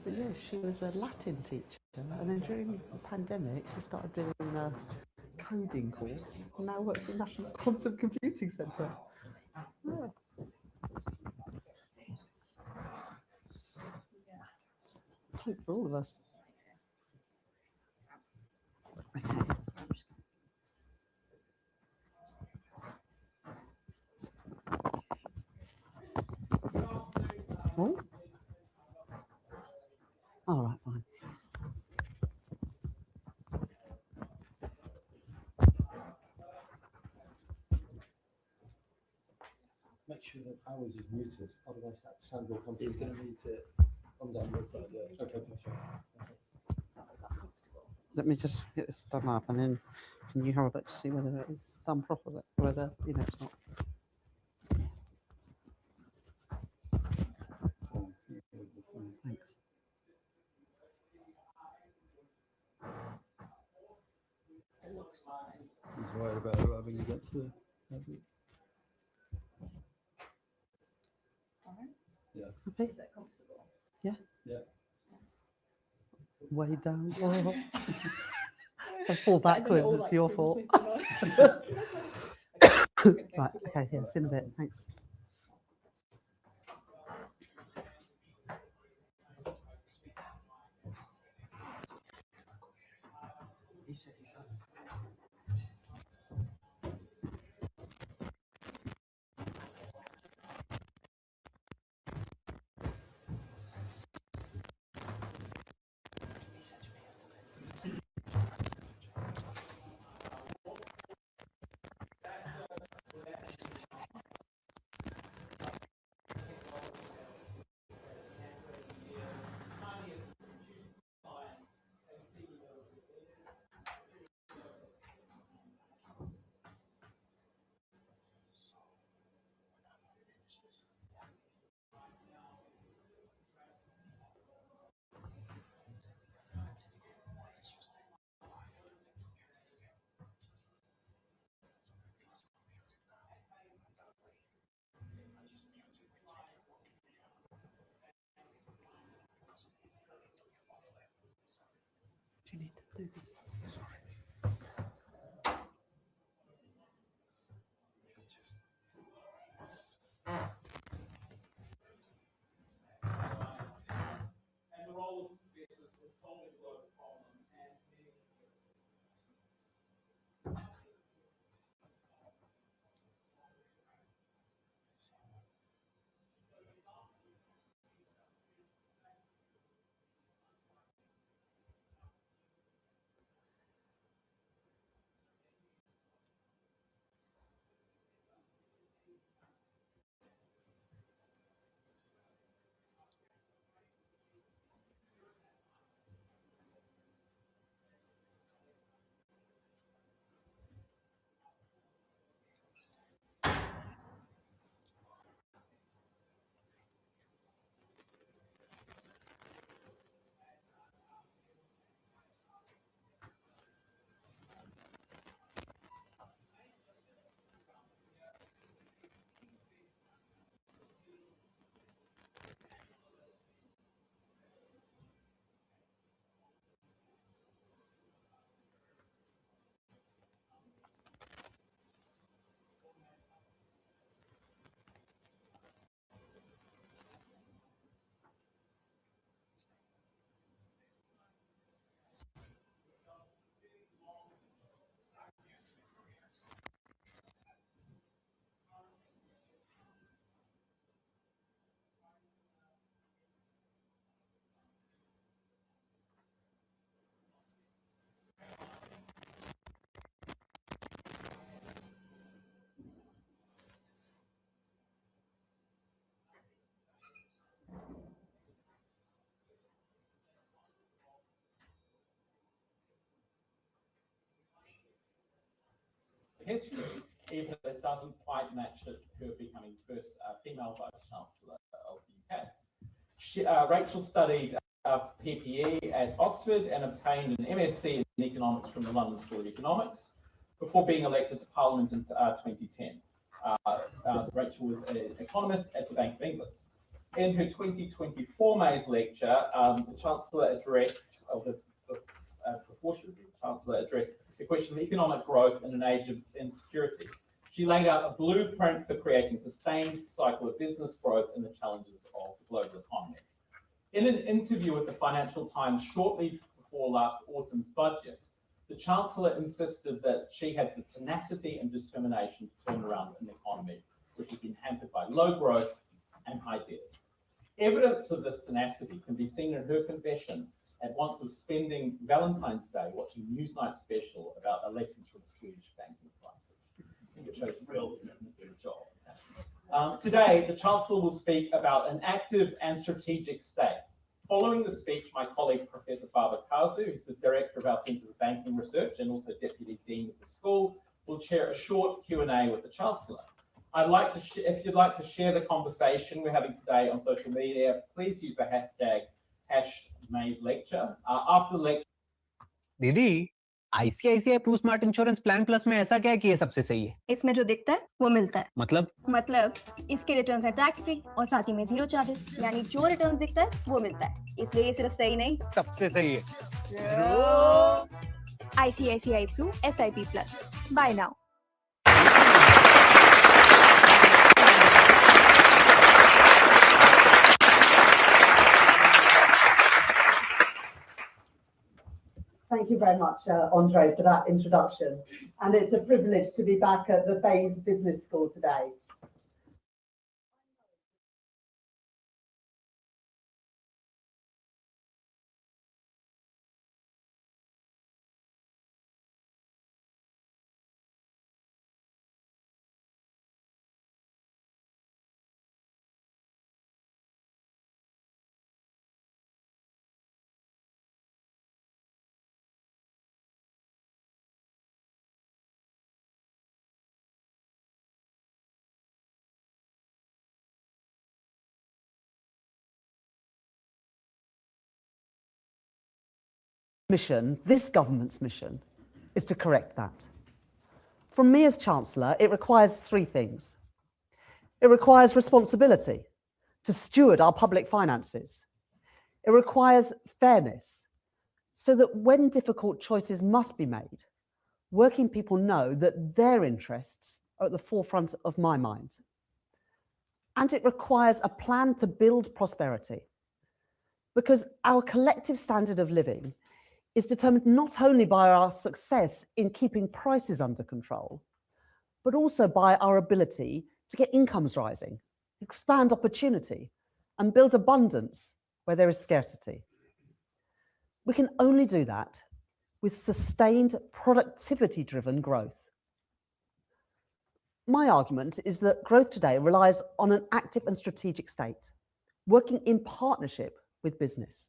But yeah, she was a Latin teacher, and then during the pandemic, she started doing a coding course, and now works at the National Quantum Computing Centre. Yeah. Hope for all of us. Okay. Oh. All right, fine. Make sure that ours is muted, otherwise that sound will come through. It's going to mute it on the other side, yeah. Okay, perfect. Let me just get this done up, and then can you have a look to see whether it is done properly, whether it's not. Thanks. It looks fine. He's worried about it rubbing against the. Fine. Yeah. Okay. Is that comfortable? Yeah. Yeah. Way down. I fall backwards. It's your fault. Right. Okay. Yeah. See you in a bit. Thanks. Do you need to do this? Sorry. And the role of business in solving global problems and history, even if it doesn't quite match her becoming first female Vice Chancellor of the UK. Rachel studied PPE at Oxford and obtained an MSc in economics from the London School of Economics before being elected to Parliament in 2010. Rachel was an economist at the Bank of England. In her 2024 Mais Lecture, the Chancellor addressed, before she was the Chancellor addressed the question of economic growth in an age of insecurity. She laid out a blueprint for creating sustained cycle of business growth and the challenges of the global economy. In an interview with the Financial Times shortly before last autumn's budget, the Chancellor insisted that she had the tenacity and determination to turn around an economy which has been hampered by low growth and high debt. Evidence of this tenacity can be seen in her confession at once of spending Valentine's Day watching Newsnight special about the lessons from the Swedish banking crisis, which shows real commitment to the job. Today, the Chancellor will speak about an active and strategic state. Following the speech, my colleague, Professor Barbara Kazu, who's the Director of our Centre for Banking Research and also Deputy Dean of the school, will chair a short Q&A with the Chancellor. I'd like to, if you'd like to share the conversation we're having today on social media, please use the hashtag #MaisLecture. After the lecture, दीदी ICICI Pru Smart Insurance Plan Plus में ऐसा क्या है कि ये सबसे सही है? इसमें जो दिखता है वो मिलता है। मतलब इसके रिटर्न्स हैं टैक्स फ्री और साथ ही में 0 चार्जेस, यानी जो रिटर्न्स दिखता है वो मिलता है, इसलिए ये सिर्फ सही नहीं सबसे सही है। ICICI Pru SIP Plus, buy now. Thank you very much, Andre, for that introduction. And it's a privilege to be back at the Bayes Business School today. Mission, this government's mission, is to correct that. From me as Chancellor, it requires 3 things. It requires responsibility to steward our public finances. It requires fairness so that when difficult choices must be made, working people know that their interests are at the forefront of my mind. And it requires a plan to build prosperity, because our collective standard of living is determined not only by our success in keeping prices under control, but also by our ability to get incomes rising, expand opportunity, and build abundance where there is scarcity. We can only do that with sustained productivity-driven growth. My argument is that growth today relies on an active and strategic state, working in partnership with business,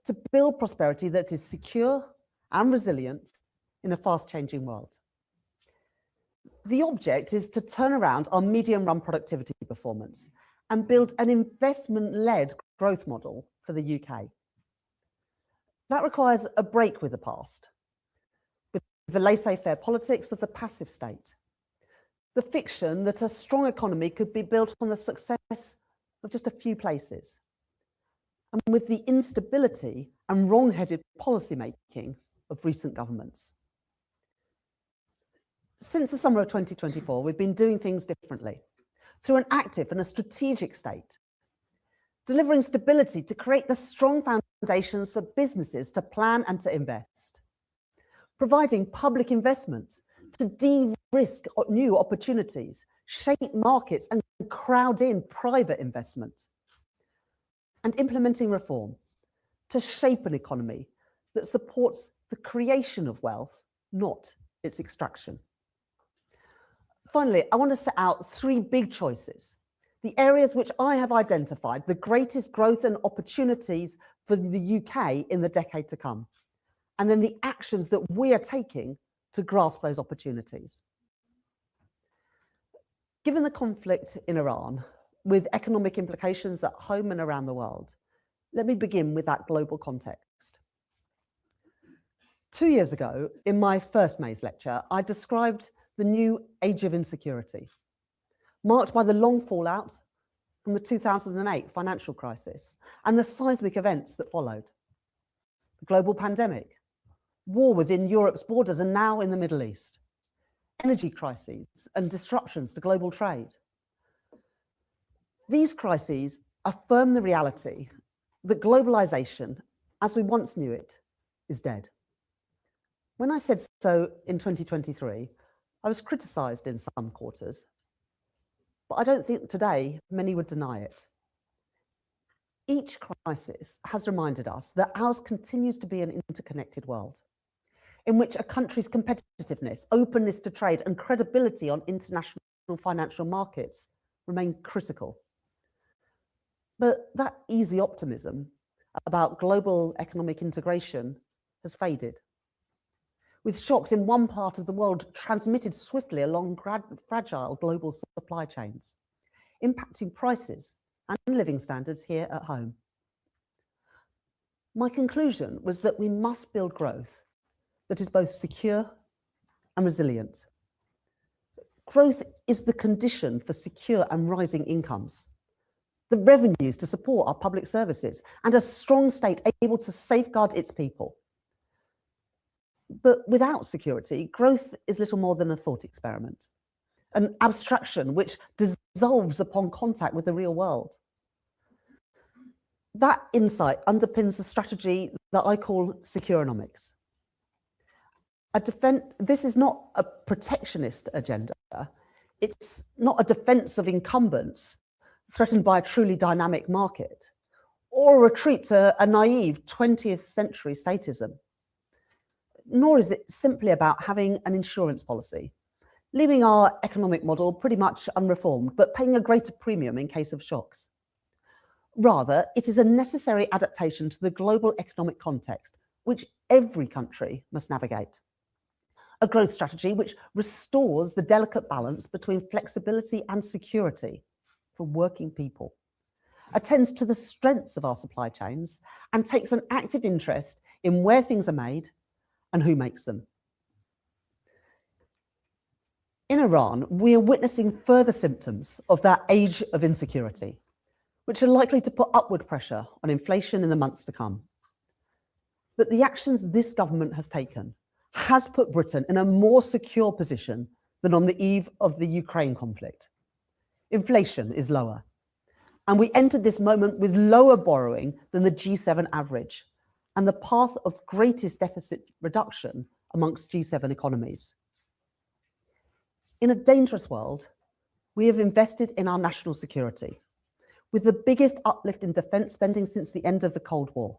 to build prosperity that is secure and resilient in a fast-changing world. The object is to turn around our medium-run productivity performance and build an investment-led growth model for the UK. That requires a break with the past, with the laissez-faire politics of the passive state, the fiction that a strong economy could be built on the success of just a few places, and with the instability and wrong-headed policy-making of recent governments. Since the summer of 2024, we've been doing things differently, through an active and a strategic state, delivering stability to create the strong foundations for businesses to plan and to invest, providing public investment to de-risk new opportunities, shape markets and crowd in private investment, and implementing reform to shape an economy that supports the creation of wealth, not its extraction. Finally, I want to set out 3 big choices, the areas which I have identified the greatest growth and opportunities for the UK in the decade to come, and then the actions that we are taking to grasp those opportunities. Given the conflict in Iran, with economic implications at home and around the world, let me begin with that global context. 2 years ago, in my first Mais Lecture, I described the new age of insecurity, marked by the long fallout from the 2008 financial crisis and the seismic events that followed. The global pandemic, war within Europe's borders and now in the Middle East, energy crises and disruptions to global trade. These crises affirm the reality that globalization, as we once knew it, is dead. When I said so in 2023, I was criticized in some quarters, but I don't think today many would deny it. Each crisis has reminded us that ours continues to be an interconnected world, in which a country's competitiveness, openness to trade, and credibility on international financial markets remain critical. But that easy optimism about global economic integration has faded, with shocks in one part of the world transmitted swiftly along fragile global supply chains, impacting prices and living standards here at home. My conclusion was that we must build growth that is both secure and resilient. Growth is the condition for secure and rising incomes, the revenues to support our public services, and a strong state able to safeguard its people. But without security, growth is little more than a thought experiment, an abstraction which dissolves upon contact with the real world. That insight underpins a strategy that I call securonomics. This is not a protectionist agenda. It's not a defense of incumbents threatened by a truly dynamic market, or a retreat to a naive 20th century statism. Nor is it simply about having an insurance policy, leaving our economic model pretty much unreformed, but paying a greater premium in case of shocks. Rather, it is a necessary adaptation to the global economic context, which every country must navigate. A growth strategy which restores the delicate balance between flexibility and security for working people, attends to the strengths of our supply chains, and takes an active interest in where things are made and who makes them. In Iran, we are witnessing further symptoms of that age of insecurity, which are likely to put upward pressure on inflation in the months to come. But the actions this government has taken has put Britain in a more secure position than on the eve of the Ukraine conflict. Inflation is lower, and we entered this moment with lower borrowing than the G7 average and the path of greatest deficit reduction amongst G7 economies. In a dangerous world, we have invested in our national security, with the biggest uplift in defence spending since the end of the Cold War.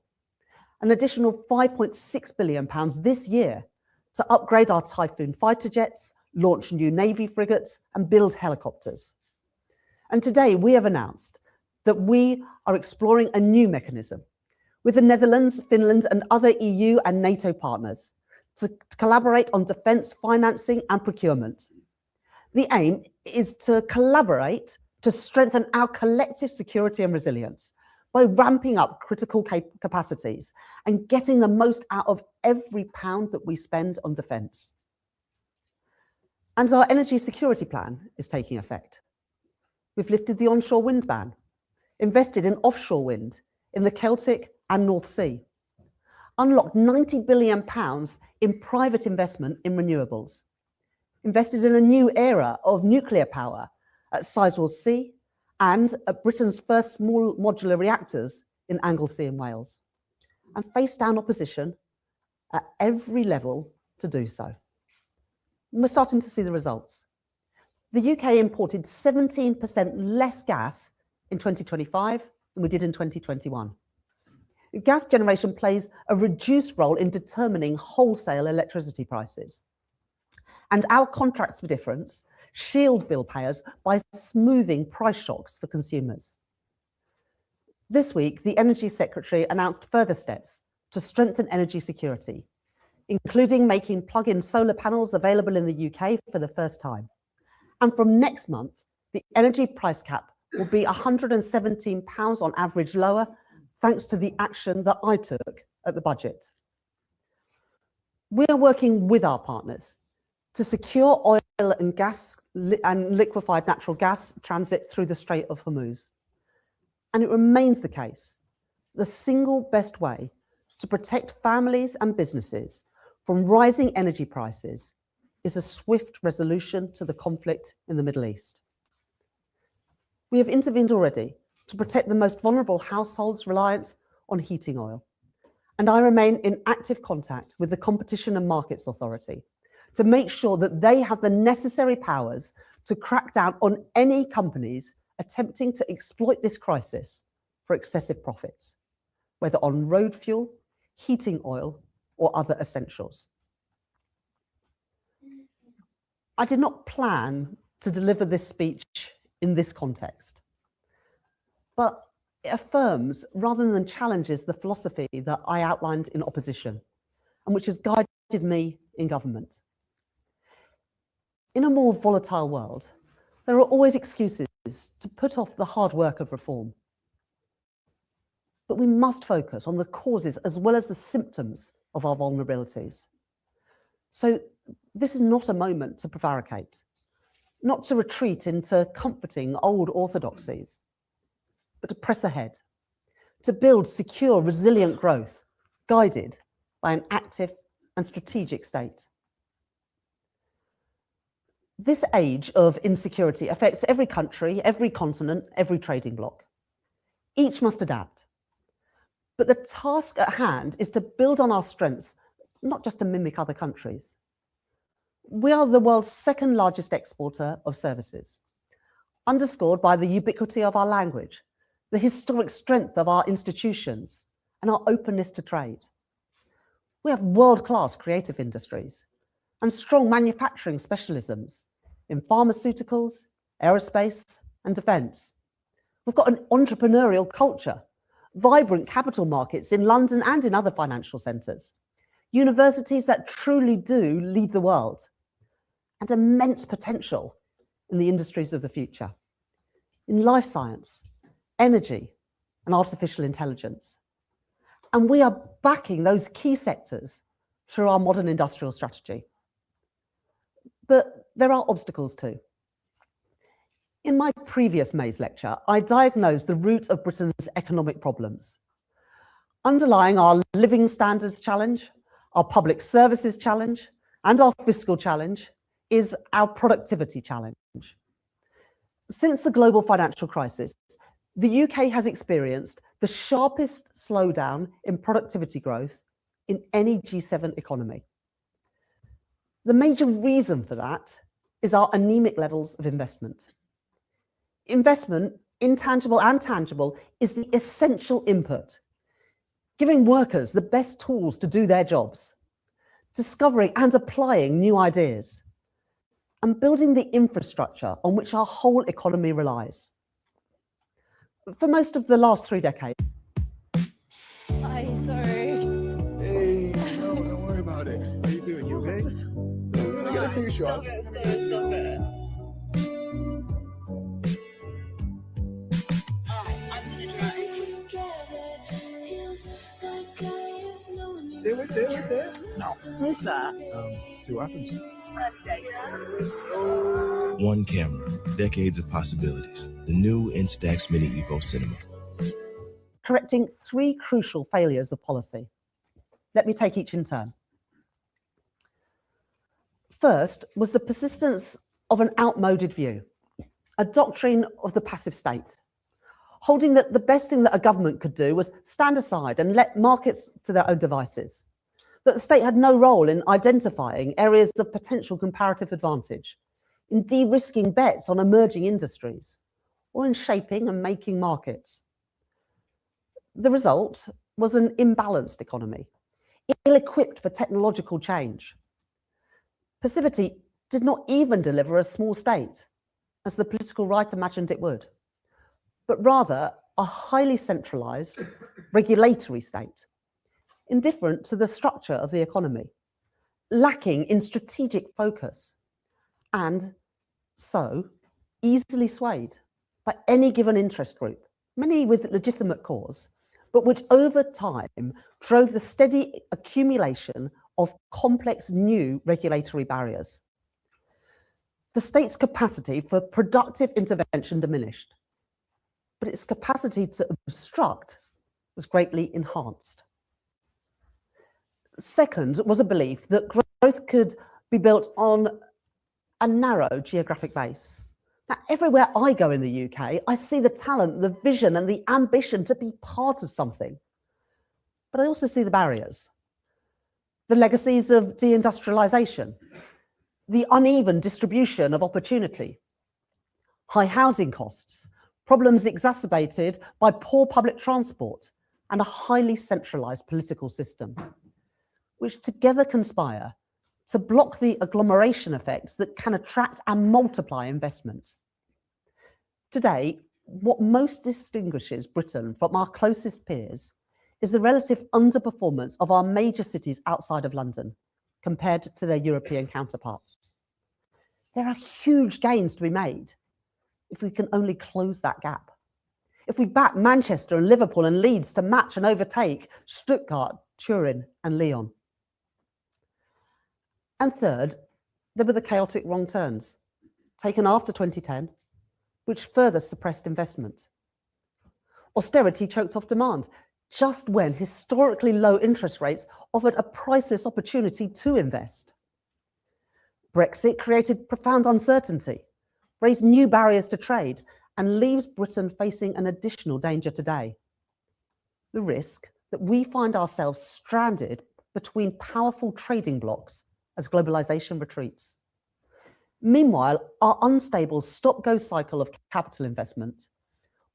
An additional £5.6 billion this year to upgrade our Typhoon fighter jets, launch new Navy frigates, and build helicopters. And today we have announced that we are exploring a new mechanism with the Netherlands, Finland, and other EU and NATO partners to collaborate on defence financing and procurement. The aim is to collaborate to strengthen our collective security and resilience by ramping up critical capacities and getting the most out of every pound that we spend on defence. And our energy security plan is taking effect. We've lifted the onshore wind ban, invested in offshore wind in the Celtic and North Sea, unlocked £90 billion in private investment in renewables, invested in a new era of nuclear power at Sizewell C and at Britain's first small modular reactors in Anglesey in Wales, and faced down opposition at every level to do so. And we're starting to see the results. The UK imported 17% less gas in 2025 than we did in 2021. Gas generation plays a reduced role in determining wholesale electricity prices. And our contracts for difference shield bill payers by smoothing price shocks for consumers. This week, the Energy Secretary announced further steps to strengthen energy security, including making plug-in solar panels available in the UK for the first time. And from next month, the energy price cap will be £117 on average lower, thanks to the action that I took at the budget. We are working with our partners to secure oil and gas and liquefied natural gas transit through the Strait of Hormuz, And it remains the case, the single best way to protect families and businesses from rising energy prices is a swift resolution to the conflict in the Middle East. We have intervened already to protect the most vulnerable households reliant on heating oil. And I remain in active contact with the Competition and Markets Authority to make sure that they have the necessary powers to crack down on any companies attempting to exploit this crisis for excessive profits, whether on road fuel, heating oil, or other essentials. I did not plan to deliver this speech in this context, but it affirms rather than challenges the philosophy that I outlined in opposition and which has guided me in government. In a more volatile world, there are always excuses to put off the hard work of reform. But we must focus on the causes as well as the symptoms of our vulnerabilities. So this is not a moment to prevaricate, not to retreat into comforting old orthodoxies, but to press ahead, to build secure, resilient growth, guided by an active and strategic state. This age of insecurity affects every country, every continent, every trading bloc. Each must adapt. But the task at hand is to build on our strengths, not just to mimic other countries. We are the world's second largest exporter of services, underscored by the ubiquity of our language, the historic strength of our institutions, and our openness to trade. We have world-class creative industries and strong manufacturing specialisms in pharmaceuticals, aerospace, and defence. We've got an entrepreneurial culture, vibrant capital markets in London and in other financial centres, universities that truly do lead the world, and immense potential in the industries of the future, in life science, energy, and artificial intelligence. And we are backing those key sectors through our modern industrial strategy. But there are obstacles too. In my previous Mais lecture, I diagnosed the root of Britain's economic problems. Underlying our living standards challenge, our public services challenge, and our fiscal challenge is our productivity challenge. Since the global financial crisis, the UK has experienced the sharpest slowdown in productivity growth in any G7 economy. The major reason for that is our anemic levels of investment. Investment, intangible and tangible, is the essential input, giving workers the best tools to do their jobs, discovering and applying new ideas, and building the infrastructure on which our whole economy relies. For most of the last 3 decades. Hi, sorry. Hey, no, don't worry about it. How you doing? You okay? I got a few shots. Stop it. Stay right there. No. Who's that? See what happens. One camera, decades of possibilities. The new Instax Mini Evo Cinema. Correcting 3 crucial failures of policy. Let me take each in turn. First was the persistence of an outmoded view, a doctrine of the passive state, holding that the best thing that a government could do was stand aside and let markets to their own devices, that the state had no role in identifying areas of potential comparative advantage, in de-risking bets on emerging industries, or in shaping and making markets. The result was an imbalanced economy, ill-equipped for technological change. Passivity did not even deliver a small state, as the political right imagined it would, but rather a highly centralised regulatory state, indifferent to the structure of the economy, lacking in strategic focus, and so easily swayed by any given interest group, many with legitimate cause, but which over time drove the steady accumulation of complex new regulatory barriers. The state's capacity for productive intervention diminished, but its capacity to obstruct was greatly enhanced. Second was a belief that growth could be built on a narrow geographic base. Now, everywhere I go in the UK, I see the talent, the vision, and the ambition to be part of something. But I also see the barriers, the legacies of deindustrialisation, the uneven distribution of opportunity, high housing costs, problems exacerbated by poor public transport, and a highly centralised political system, which together conspire to block the agglomeration effects that can attract and multiply investment. Today, what most distinguishes Britain from our closest peers is the relative underperformance of our major cities outside of London compared to their European counterparts. There are huge gains to be made if we can only close that gap. If we back Manchester and Liverpool and Leeds to match and overtake Stuttgart, Turin and Lyon. And third, there were the chaotic wrong turns taken after 2010, which further suppressed investment. Austerity choked off demand, just when historically low interest rates offered a priceless opportunity to invest. Brexit created profound uncertainty, raised new barriers to trade, and leaves Britain facing an additional danger today. The risk that we find ourselves stranded between powerful trading blocs as globalisation retreats. Meanwhile, our unstable stop-go cycle of capital investment,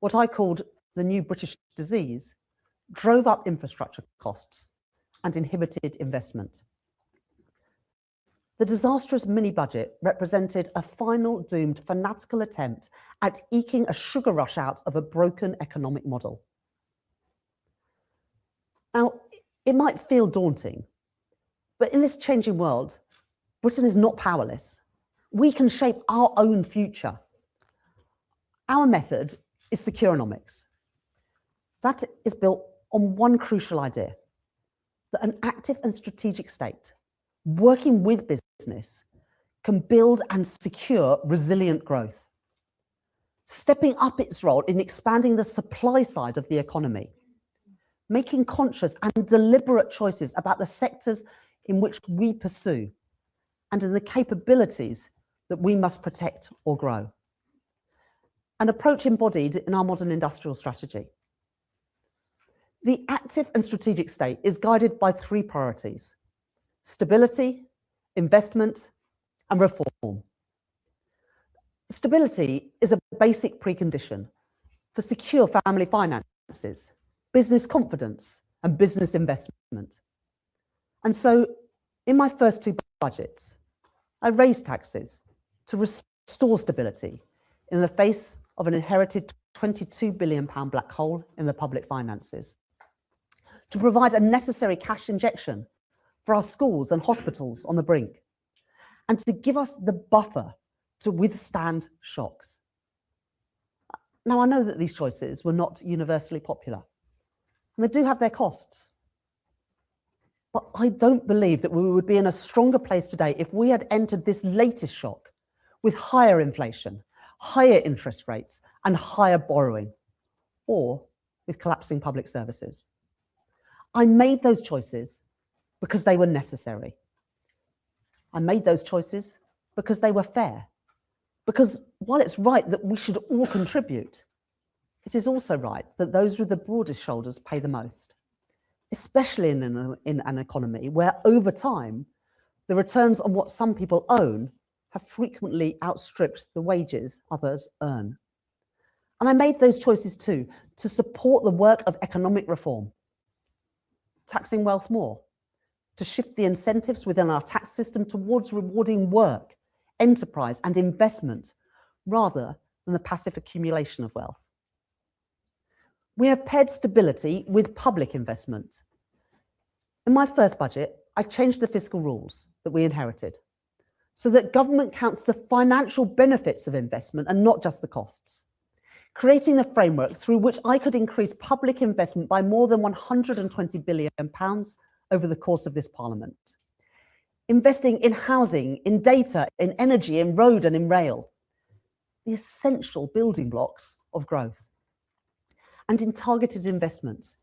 what I called the new British disease, drove up infrastructure costs and inhibited investment. The disastrous mini-budget represented a final doomed fanatical attempt at eking a sugar rush out of a broken economic model. Now, it might feel daunting, but in this changing world, Britain is not powerless. We can shape our own future. Our method is securonomics. That is built on one crucial idea, that an active and strategic state, working with business, can build and secure resilient growth, stepping up its role in expanding the supply side of the economy, making conscious and deliberate choices about the sectors in which we pursue and in the capabilities that we must protect or grow. An approach embodied in our modern industrial strategy. The active and strategic state is guided by three priorities: stability, investment, and reform. Stability is a basic precondition for secure family finances, business confidence, and business investment. And so, in my first two budgets, I raised taxes to restore stability in the face of an inherited £22 billion black hole in the public finances, to provide a necessary cash injection for our schools and hospitals on the brink, and to give us the buffer to withstand shocks. Now, I know that these choices were not universally popular, and they do have their costs. But I don't believe that we would be in a stronger place today if we had entered this latest shock with higher inflation, higher interest rates, and higher borrowing, or with collapsing public services. I made those choices because they were necessary. I made those choices because they were fair. Because while it's right that we should all contribute, it is also right that those with the broadest shoulders pay the most, especially in an economy where over time, the returns on what some people own have frequently outstripped the wages others earn. And I made those choices too to support the work of economic reform, taxing wealth more, to shift the incentives within our tax system towards rewarding work, enterprise and investment, rather than the passive accumulation of wealth. We have paired stability with public investment. In my first budget, I changed the fiscal rules that we inherited so that government counts the financial benefits of investment and not just the costs, creating a framework through which I could increase public investment by more than £120 billion over the course of this Parliament, investing in housing, in data, in energy, in road and in rail, the essential building blocks of growth. and in targeted investments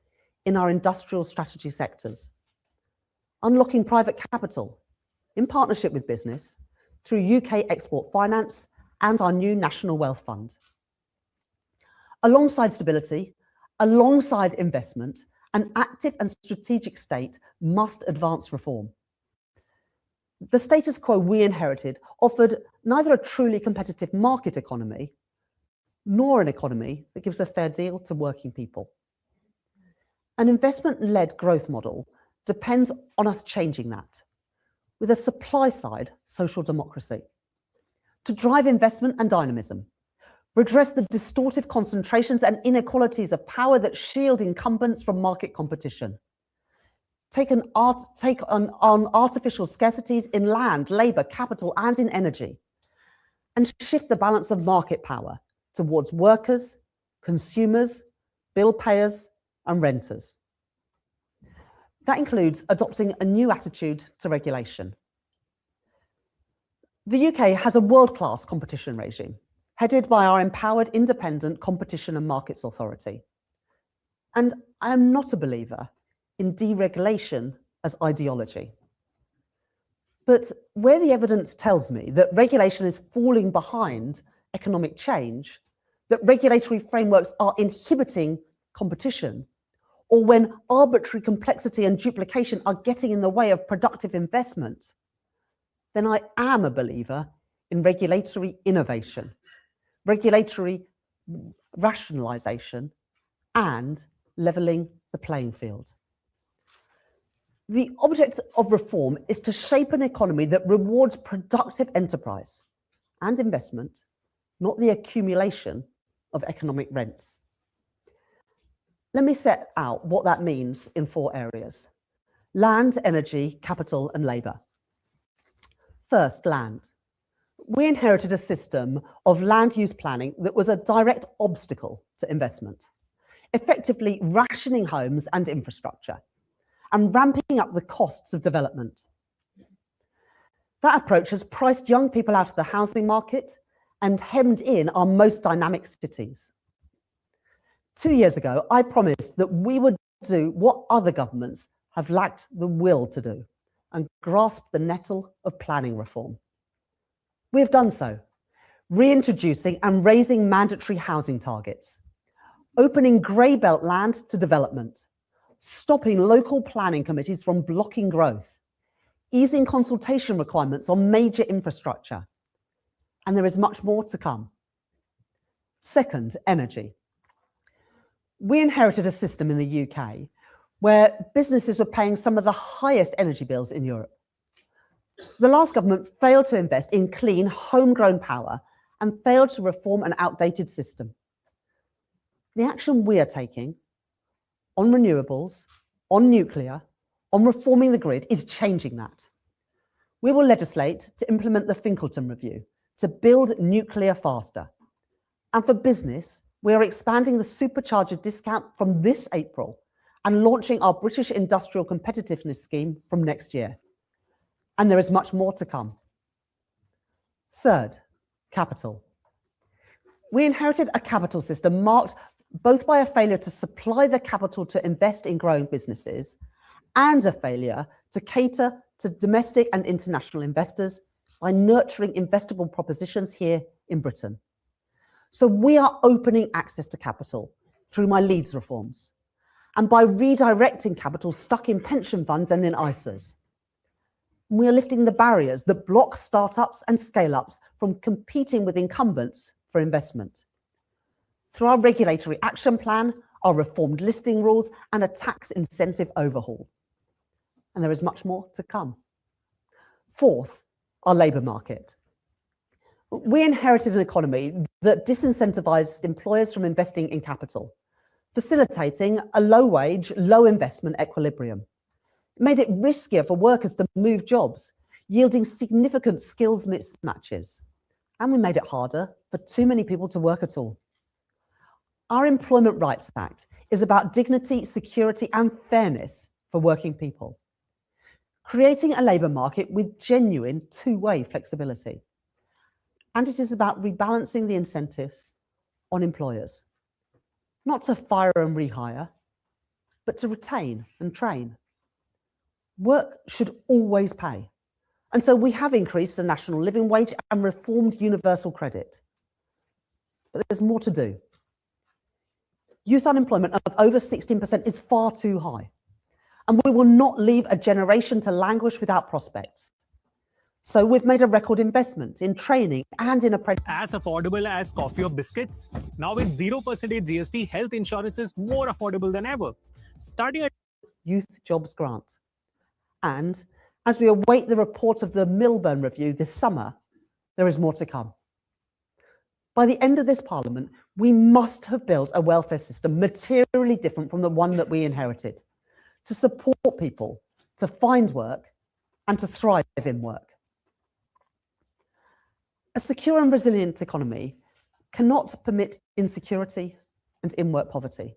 in our industrial strategy sectors. Unlocking private capital in partnership with business through UK export finance and our new National Wealth Fund. Alongside stability, alongside investment, an active and strategic state must advance reform. The status quo we inherited offered neither a truly competitive market economy nor an economy that gives a fair deal to working people. An investment-led growth model depends on us changing that with a supply-side social democracy to drive investment and dynamism, redress the distortive concentrations and inequalities of power that shield incumbents from market competition, take on artificial scarcities in land, labour, capital and in energy, and shift the balance of market power towards workers, consumers, bill payers and renters. That includes adopting a new attitude to regulation. The UK has a world-class competition regime, headed by our empowered independent Competition and Markets Authority. And I am not a believer in deregulation as ideology. But where the evidence tells me that regulation is falling behind economic change, that regulatory frameworks are inhibiting competition, or when arbitrary complexity and duplication are getting in the way of productive investment, then I am a believer in regulatory innovation, regulatory rationalisation, and levelling the playing field. The object of reform is to shape an economy that rewards productive enterprise and investment, not the accumulation of economic rents. Let me set out what that means in 4 areas: land, energy, capital and labour. First, land. We inherited a system of land use planning that was a direct obstacle to investment, effectively rationing homes and infrastructure and ramping up the costs of development. That approach has priced young people out of the housing market and hemmed in our most dynamic cities. 2 years ago, I promised that we would do what other governments have lacked the will to do and grasp the nettle of planning reform. We have done so, reintroducing and raising mandatory housing targets, opening grey belt land to development, stopping local planning committees from blocking growth, easing consultation requirements on major infrastructure, and there is much more to come. Second, energy. We inherited a system in the UK where businesses were paying some of the highest energy bills in Europe. The last government failed to invest in clean, homegrown power and failed to reform an outdated system. The action we are taking on renewables, on nuclear, on reforming the grid is changing that. We will legislate to implement the Finkleton Review to build nuclear faster. And for business, we are expanding the supercharger discount from this April and launching our British Industrial Competitiveness Scheme from next year. And there is much more to come. Third, capital. We inherited a capital system marked both by a failure to supply the capital to invest in growing businesses and a failure to cater to domestic and international investors by nurturing investable propositions here in Britain. So we are opening access to capital through my Leeds reforms and by redirecting capital stuck in pension funds and in ISAs. We are lifting the barriers that block startups and scale-ups from competing with incumbents for investment. Through our regulatory action plan, our reformed listing rules and a tax incentive overhaul. And there is much more to come. Fourth, our labour market. We inherited an economy that disincentivized employers from investing in capital, facilitating a low-wage, low-investment equilibrium. It made it riskier for workers to move jobs, yielding significant skills mismatches. And we made it harder for too many people to work at all. Our Employment Rights Act is about dignity, security and fairness for working people, creating a labour market with genuine two-way flexibility. And it is about rebalancing the incentives on employers. not to fire and rehire, but to retain and train. Work should always pay. And so we have increased the national living wage and reformed universal credit. But there's more to do. Youth unemployment of over 16% is far too high. And we will not leave a generation to languish without prospects. So we've made a record investment in training and in apprenticeship. As affordable as coffee or biscuits. Now with 0% GST, health insurance is more affordable than ever. Study at Youth Jobs Grant. And as we await the report of the Milburn Review this summer, there is more to come. By the end of this Parliament, we must have built a welfare system materially different from the one that we inherited, to support people, to find work, and to thrive in work. A secure and resilient economy cannot permit insecurity and in-work poverty.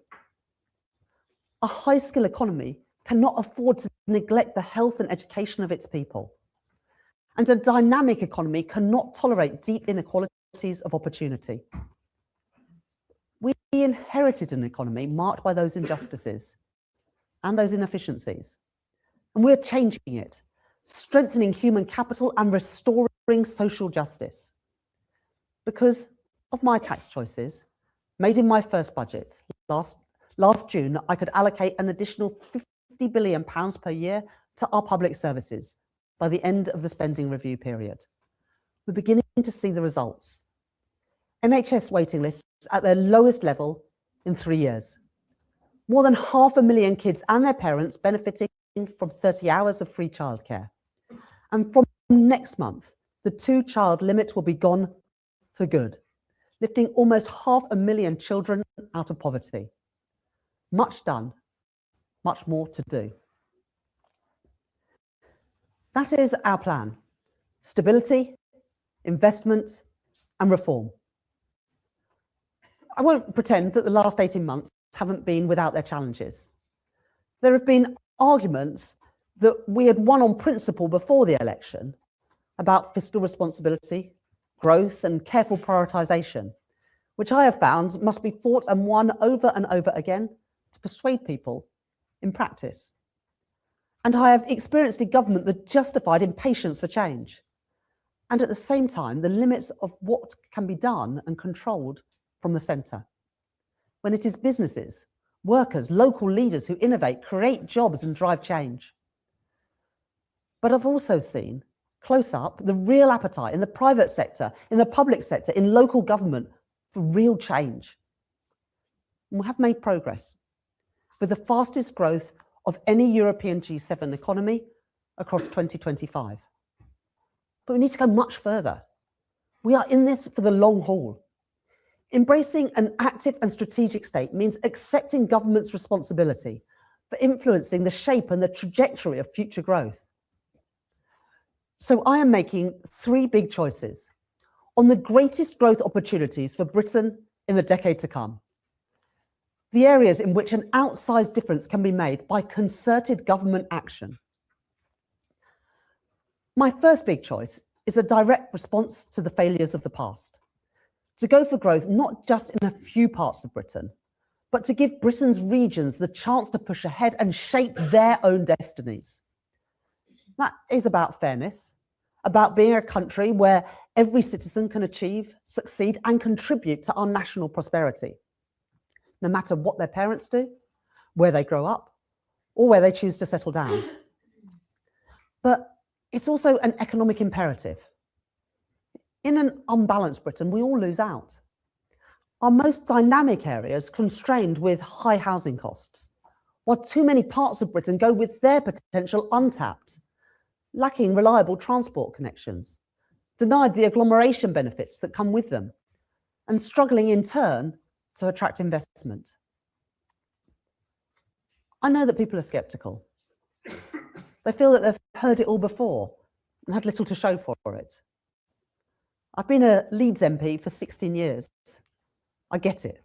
A high-skill economy cannot afford to neglect the health and education of its people. And a dynamic economy cannot tolerate deep inequalities of opportunity. We inherited an economy marked by those injustices and those inefficiencies. And we're changing it, strengthening human capital and restoring social justice. Because of my tax choices, made in my first budget, last June, I could allocate an additional £50 billion per year to our public services by the end of the spending review period. We're beginning to see the results. NHS waiting lists at their lowest level in 3 years. More than 500,000 kids and their parents benefiting from 30 hours of free childcare. And from next month, the 2-child limit will be gone for good, lifting almost 500,000 children out of poverty. Much done, much more to do. That is our plan: stability, investment, and reform. I won't pretend that the last 18 months haven't been without their challenges. There have been arguments that we had won on principle before the election about fiscal responsibility, growth, and careful prioritisation, which I have found must be fought and won over and over again to persuade people in practice. And I have experienced a government that justified impatience for change, and at the same time, the limits of what can be done and controlled from the centre. When it is businesses, workers, local leaders who innovate, create jobs and drive change. But I've also seen, close up, the real appetite in the private sector, in the public sector, in local government for real change. And we have made progress, with the fastest growth of any European G7 economy across 2025. But we need to go much further. We are in this for the long haul. Embracing an active and strategic state means accepting government's responsibility for influencing the shape and the trajectory of future growth. So I am making 3 big choices on the greatest growth opportunities for Britain in the decade to come. The areas in which an outsized difference can be made by concerted government action. My first big choice is a direct response to the failures of the past. To go for growth not just in a few parts of Britain, but to give Britain's regions the chance to push ahead and shape their own destinies. That is about fairness, about being a country where every citizen can achieve, succeed, and contribute to our national prosperity, no matter what their parents do, where they grow up, or where they choose to settle down. But it's also an economic imperative. In an unbalanced Britain, we all lose out. Our most dynamic areas constrained with high housing costs, while too many parts of Britain go with their potential untapped, lacking reliable transport connections, denied the agglomeration benefits that come with them, and struggling in turn to attract investment. I know that people are sceptical. They feel that they've heard it all before and had little to show for it. I've been a Leeds MP for 16 years. I get it.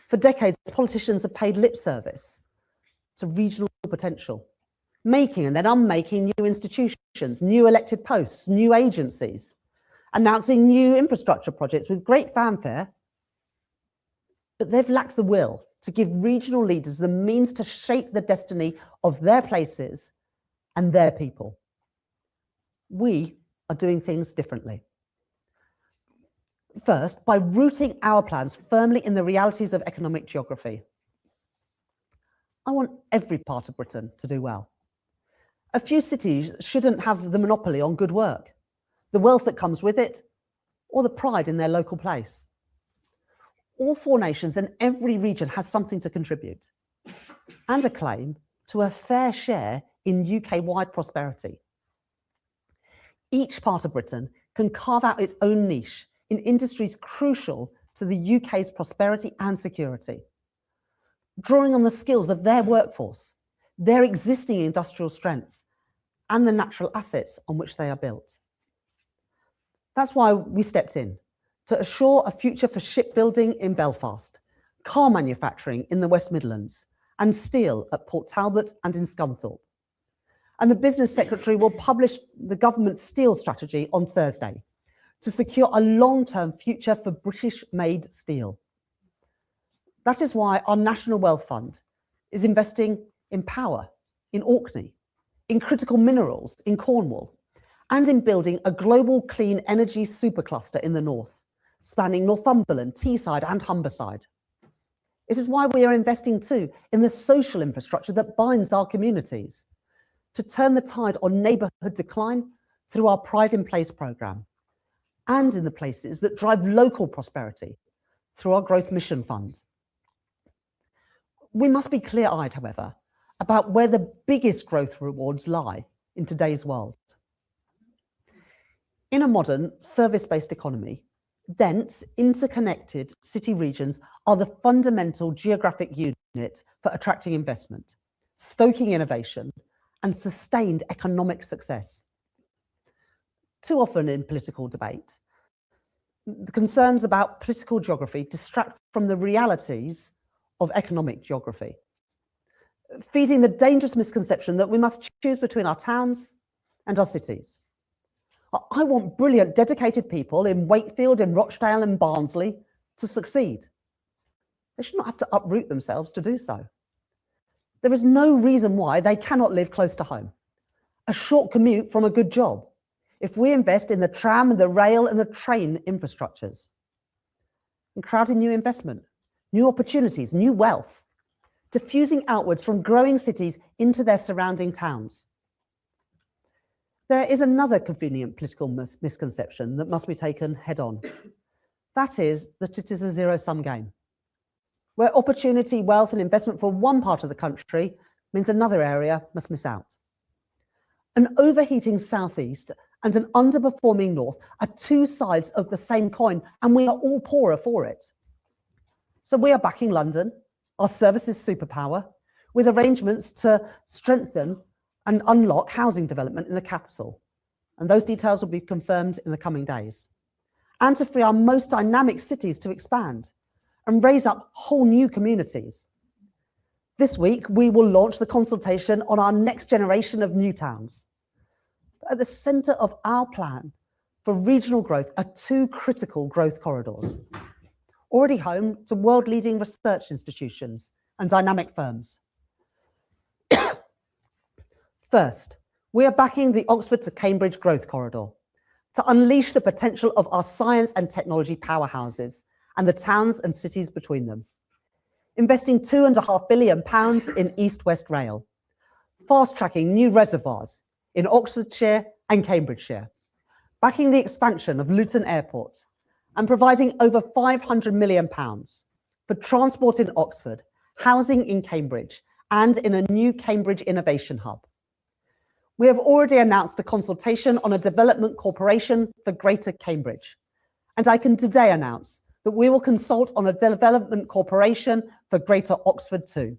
For decades, politicians have paid lip service to regional potential, making and then unmaking new institutions, new elected posts, new agencies, announcing new infrastructure projects with great fanfare, but they've lacked the will to give regional leaders the means to shape the destiny of their places and their people. We are doing things differently. First, by rooting our plans firmly in the realities of economic geography. I want every part of Britain to do well. A few cities shouldn't have the monopoly on good work, the wealth that comes with it, or the pride in their local place. All 4 nations and every region has something to contribute and a claim to a fair share in UK-wide prosperity. Each part of Britain can carve out its own niche in industries crucial to the UK's prosperity and security, drawing on the skills of their workforce, their existing industrial strengths, and the natural assets on which they are built. That's why we stepped in, to assure a future for shipbuilding in Belfast, car manufacturing in the West Midlands, and steel at Port Talbot and in Scunthorpe. And the Business Secretary will publish the government's steel strategy on Thursday to secure a long-term future for British-made steel. That is why our National Wealth Fund is investing in power in Orkney, in critical minerals in Cornwall, and in building a global clean energy supercluster in the north, spanning Northumberland, Teesside and Humberside. It is why we are investing too in the social infrastructure that binds our communities, to turn the tide on neighbourhood decline through our Pride in Place programme, and in the places that drive local prosperity through our Growth Mission Fund. We must be clear-eyed, however, about where the biggest growth rewards lie in today's world. In a modern service-based economy, dense, interconnected city regions are the fundamental geographic unit for attracting investment, stoking innovation, and sustained economic success. Too often in political debate, the concerns about political geography distract from the realities of economic geography, feeding the dangerous misconception that we must choose between our towns and our cities. I want brilliant, dedicated people in Wakefield, in Rochdale and Barnsley to succeed. They should not have to uproot themselves to do so. There is no reason why they cannot live close to home, a short commute from a good job, if we invest in the tram and the rail and the train infrastructures, and crowding new investment, new opportunities, new wealth, diffusing outwards from growing cities into their surrounding towns. There is another convenient political misconception that must be taken head on. That is that it is a zero-sum game, where opportunity, wealth and investment for one part of the country means another area must miss out. An overheating southeast and an underperforming north are 2 sides of the same coin, and we are all poorer for it. So we are backing London, our services superpower, with arrangements to strengthen and unlock housing development in the capital. And those details will be confirmed in the coming days. And to free our most dynamic cities to expand and raise up whole new communities. This week, we will launch the consultation on our next generation of new towns. At the centre of our plan for regional growth are 2 critical growth corridors, already home to world-leading research institutions and dynamic firms. First, we are backing the Oxford to Cambridge Growth Corridor to unleash the potential of our science and technology powerhouses and the towns and cities between them, investing £2.5 billion in East-West Rail, fast-tracking new reservoirs in Oxfordshire and Cambridgeshire, backing the expansion of Luton Airport, and providing over £500 million for transport in Oxford, housing in Cambridge, and in a new Cambridge Innovation Hub. We have already announced a consultation on a development corporation for Greater Cambridge, and I can today announce that we will consult on a development corporation for Greater Oxford too.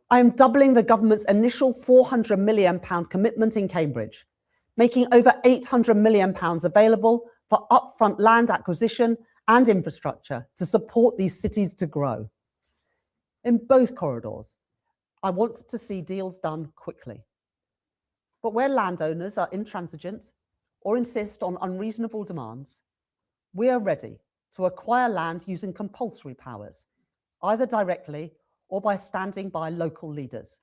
I am doubling the government's initial £400 million commitment in Cambridge, making over £800 million available for upfront land acquisition and infrastructure to support these cities to grow. In both corridors, I want to see deals done quickly. But where landowners are intransigent or insist on unreasonable demands, we are ready to acquire land using compulsory powers either directly or by standing by local leaders.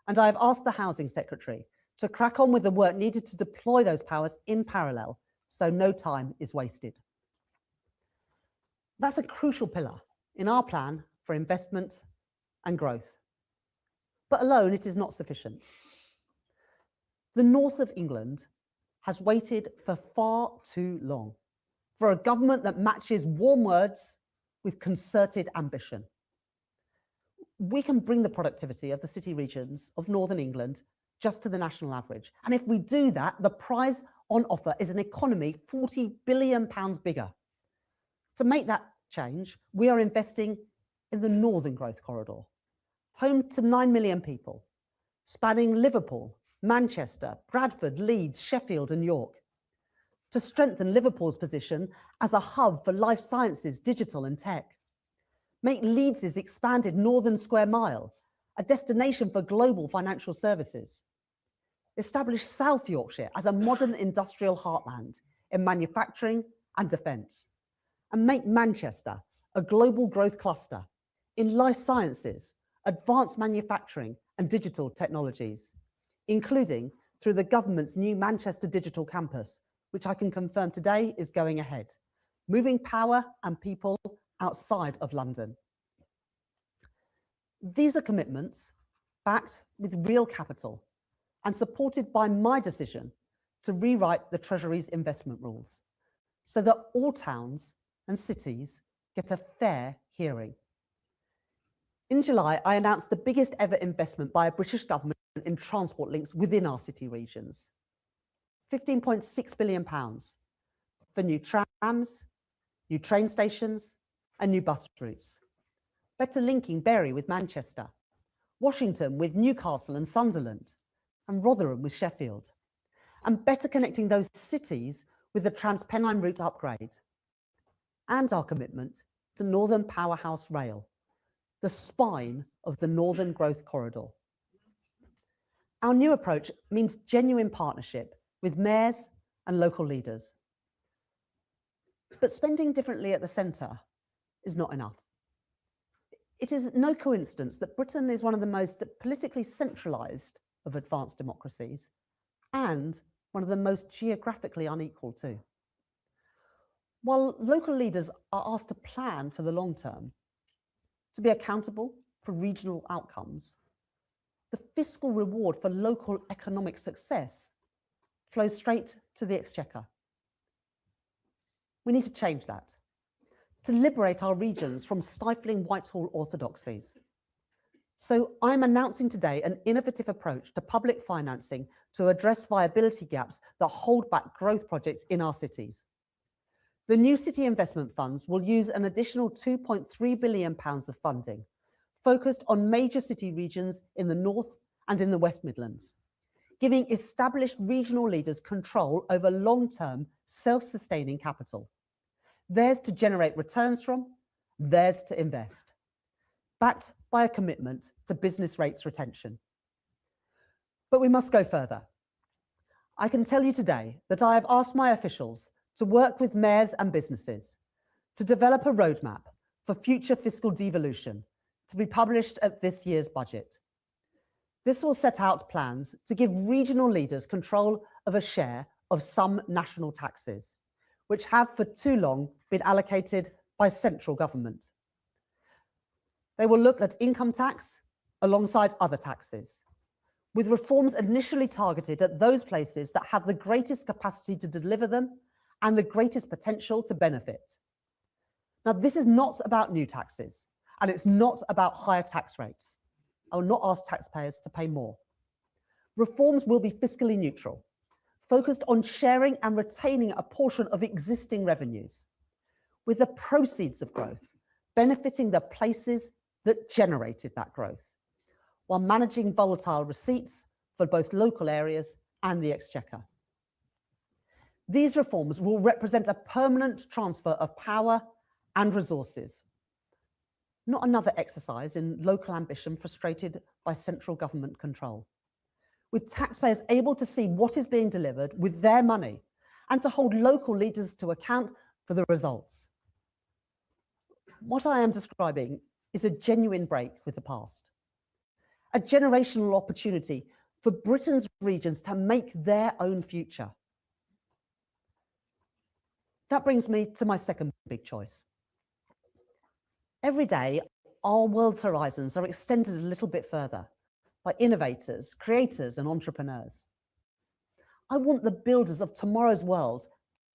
And I have asked the Housing Secretary to crack on with the work needed to deploy those powers in parallel, so no time is wasted. That's a crucial pillar in our plan for investment and growth. But alone, it is not sufficient. The north of England has waited for far too long for a government that matches warm words with concerted ambition. We can bring the productivity of the city regions of Northern England just to the national average. And if we do that, the prize on offer is an economy £40 billion bigger. To make that change, we are investing in the Northern Growth Corridor, home to 9 million people, spanning Liverpool, Manchester, Bradford, Leeds, Sheffield and York, to strengthen Liverpool's position as a hub for life sciences, digital and tech. Make Leeds' expanded Northern Square Mile a destination for global financial services. Establish South Yorkshire as a modern industrial heartland in manufacturing and defence. And make Manchester a global growth cluster in life sciences, advanced manufacturing and digital technologies, including through the government's new Manchester Digital Campus, which I can confirm today is going ahead, moving power and people outside of London. These are commitments backed with real capital and supported by my decision to rewrite the Treasury's investment rules so that all towns and cities get a fair hearing. In July, I announced the biggest ever investment by a British government in transport links within our city regions. £15.6 billion for new trams, new train stations and new bus routes. Better linking Bury with Manchester, Washington with Newcastle and Sunderland, and Rotherham with Sheffield. And better connecting those cities with the Transpennine route upgrade. And our commitment to Northern Powerhouse Rail, the spine of the Northern Growth Corridor. Our new approach means genuine partnership with mayors and local leaders. But spending differently at the centre is not enough. It is no coincidence that Britain is one of the most politically centralised of advanced democracies and one of the most geographically unequal too. While local leaders are asked to plan for the long term, to be accountable for regional outcomes, the fiscal reward for local economic success flows straight to the Exchequer. We need to change that, to liberate our regions from stifling Whitehall orthodoxies. So I'm announcing today an innovative approach to public financing to address viability gaps that hold back growth projects in our cities. The new city investment funds will use an additional £2.3 billion of funding, focused on major city regions in the North and in the West Midlands, giving established regional leaders control over long-term self-sustaining capital. Theirs to generate returns from, theirs to invest, backed by a commitment to business rates retention. But we must go further. I can tell you today that I have asked my officials to work with mayors and businesses to develop a roadmap for future fiscal devolution to be published at this year's budget. This will set out plans to give regional leaders control of a share of some national taxes, which have for too long been allocated by central government. They will look at income tax alongside other taxes, with reforms initially targeted at those places that have the greatest capacity to deliver them and the greatest potential to benefit. Now, this is not about new taxes, and it's not about higher tax rates. I will not ask taxpayers to pay more. Reforms will be fiscally neutral, focused on sharing and retaining a portion of existing revenues, with the proceeds of growth benefiting the places that generated that growth, while managing volatile receipts for both local areas and the Exchequer. These reforms will represent a permanent transfer of power and resources, not another exercise in local ambition frustrated by central government control, with taxpayers able to see what is being delivered with their money and to hold local leaders to account for the results. What I am describing is a genuine break with the past, a generational opportunity for Britain's regions to make their own future. That brings me to my second big choice. Every day, our world's horizons are extended a little bit further by innovators, creators, and entrepreneurs. I want the builders of tomorrow's world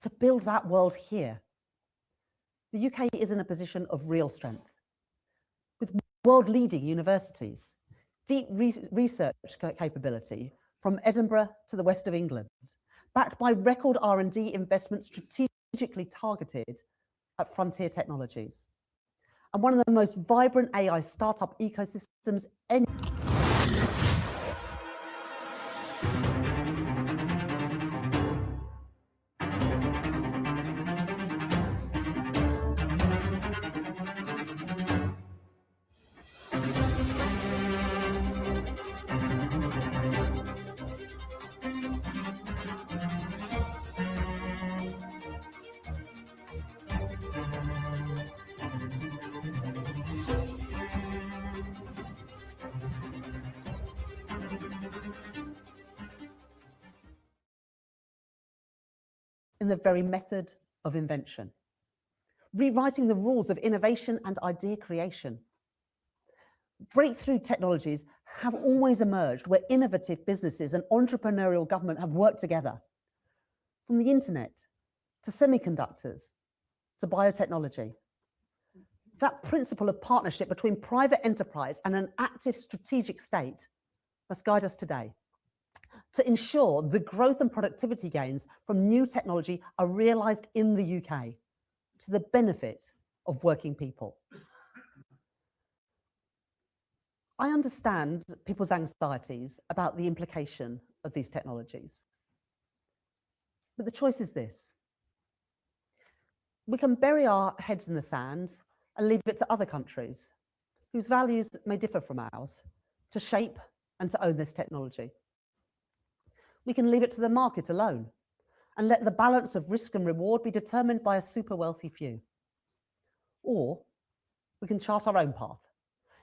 to build that world here. The UK is in a position of real strength, with world-leading universities, deep research capability from Edinburgh to the west of England, backed by record R&D investment strategically targeted at frontier technologies, and one of the most vibrant AI startup ecosystems in the very method of invention, rewriting the rules of innovation and idea creation. Breakthrough technologies have always emerged where innovative businesses and entrepreneurial government have worked together, from the internet to semiconductors to biotechnology. That principle of partnership between private enterprise and an active strategic state must guide us today, to ensure the growth and productivity gains from new technology are realised in the UK to the benefit of working people. I understand people's anxieties about the implication of these technologies. But the choice is this. We can bury our heads in the sand and leave it to other countries whose values may differ from ours to shape and to own this technology. We can leave it to the market alone and let the balance of risk and reward be determined by a super wealthy few. Or we can chart our own path,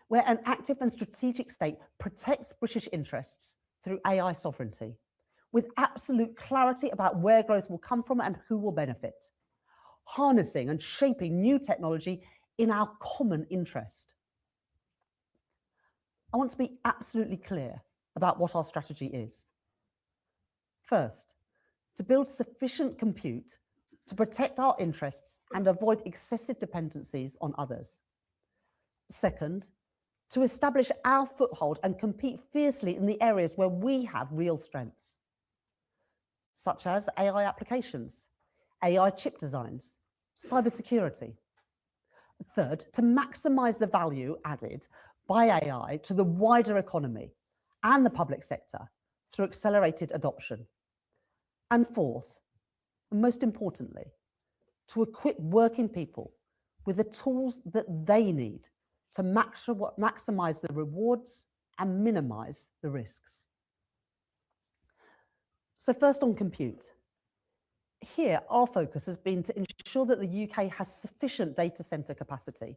where an active and strategic state protects British interests through AI sovereignty, with absolute clarity about where growth will come from and who will benefit, harnessing and shaping new technology in our common interest. I want to be absolutely clear about what our strategy is. First, to build sufficient compute to protect our interests and avoid excessive dependencies on others. Second, to establish our foothold and compete fiercely in the areas where we have real strengths, such as AI applications, AI chip designs, cybersecurity. Third, to maximize the value added by AI to the wider economy and the public sector through accelerated adoption. And fourth, and most importantly, to equip working people with the tools that they need to maximize the rewards and minimize the risks. So first on compute. Here, our focus has been to ensure that the UK has sufficient data center capacity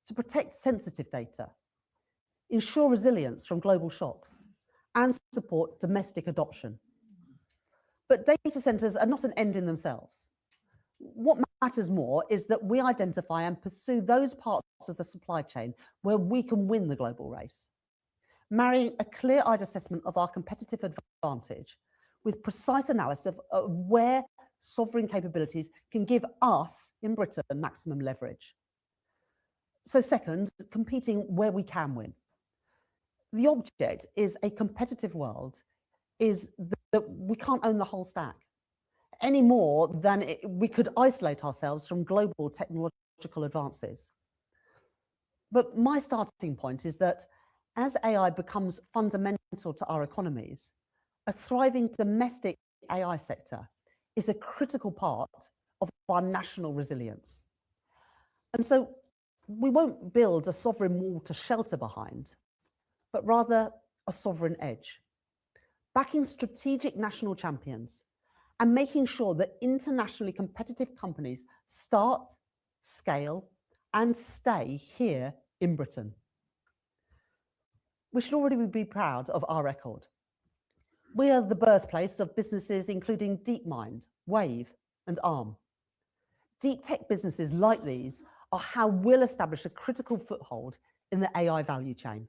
to protect sensitive data, ensure resilience from global shocks, and support domestic adoption. But data centers are not an end in themselves. What matters more is that we identify and pursue those parts of the supply chain where we can win the global race, marrying a clear-eyed assessment of our competitive advantage with precise analysis of where sovereign capabilities can give us in Britain maximum leverage. So second, competing where we can win. The object is a competitive world is that we can't own the whole stack any more than we could isolate ourselves from global technological advances. But my starting point is that as AI becomes fundamental to our economies, a thriving domestic AI sector is a critical part of our national resilience. And so we won't build a sovereign wall to shelter behind, but rather a sovereign edge, backing strategic national champions and making sure that internationally competitive companies start, scale, and stay here in Britain. We should already be proud of our record. We are the birthplace of businesses including DeepMind, Wave, and Arm. Deep tech businesses like these are how we'll establish a critical foothold in the AI value chain,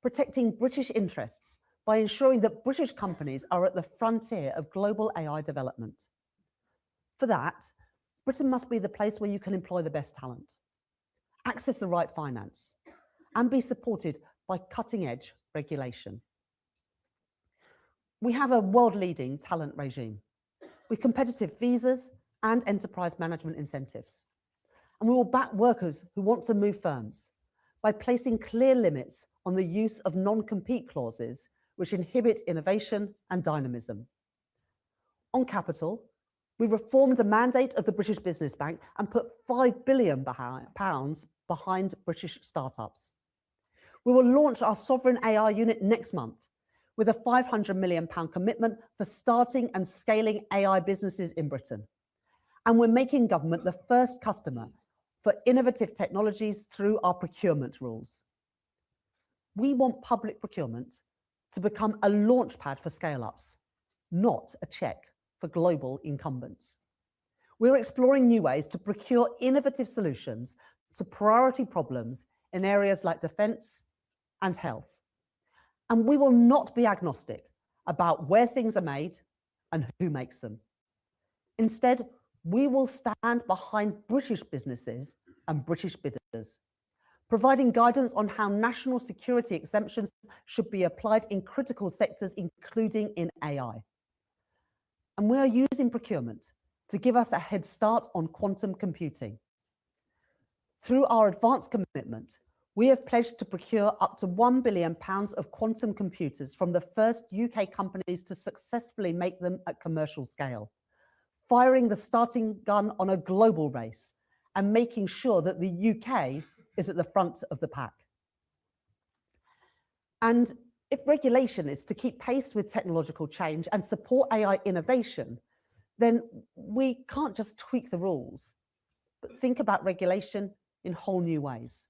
protecting British interests by ensuring that British companies are at the frontier of global AI development. For that, Britain must be the place where you can employ the best talent, access the right finance, and be supported by cutting-edge regulation. We have a world-leading talent regime with competitive visas and enterprise management incentives. And we will back workers who want to move firms by placing clear limits on the use of non-compete clauses which inhibit innovation and dynamism. On capital, we reformed the mandate of the British Business Bank and put £5 billion behind British startups. We will launch our sovereign AI unit next month with a £500 million commitment for starting and scaling AI businesses in Britain. And we're making government the first customer for innovative technologies through our procurement rules. We want public procurement to become a launchpad for scale-ups, not a check for global incumbents. We're exploring new ways to procure innovative solutions to priority problems in areas like defence and health. And we will not be agnostic about where things are made and who makes them. Instead, we will stand behind British businesses and British bidders, providing guidance on how national security exemptions should be applied in critical sectors, including in AI. And we are using procurement to give us a head start on quantum computing. Through our advanced commitment, we have pledged to procure up to £1 billion of quantum computers from the first UK companies to successfully make them at commercial scale, firing the starting gun on a global race and making sure that the UK is at the front of the pack. And if regulation is to keep pace with technological change and support AI innovation, then we can't just tweak the rules, but think about regulation in whole new ways.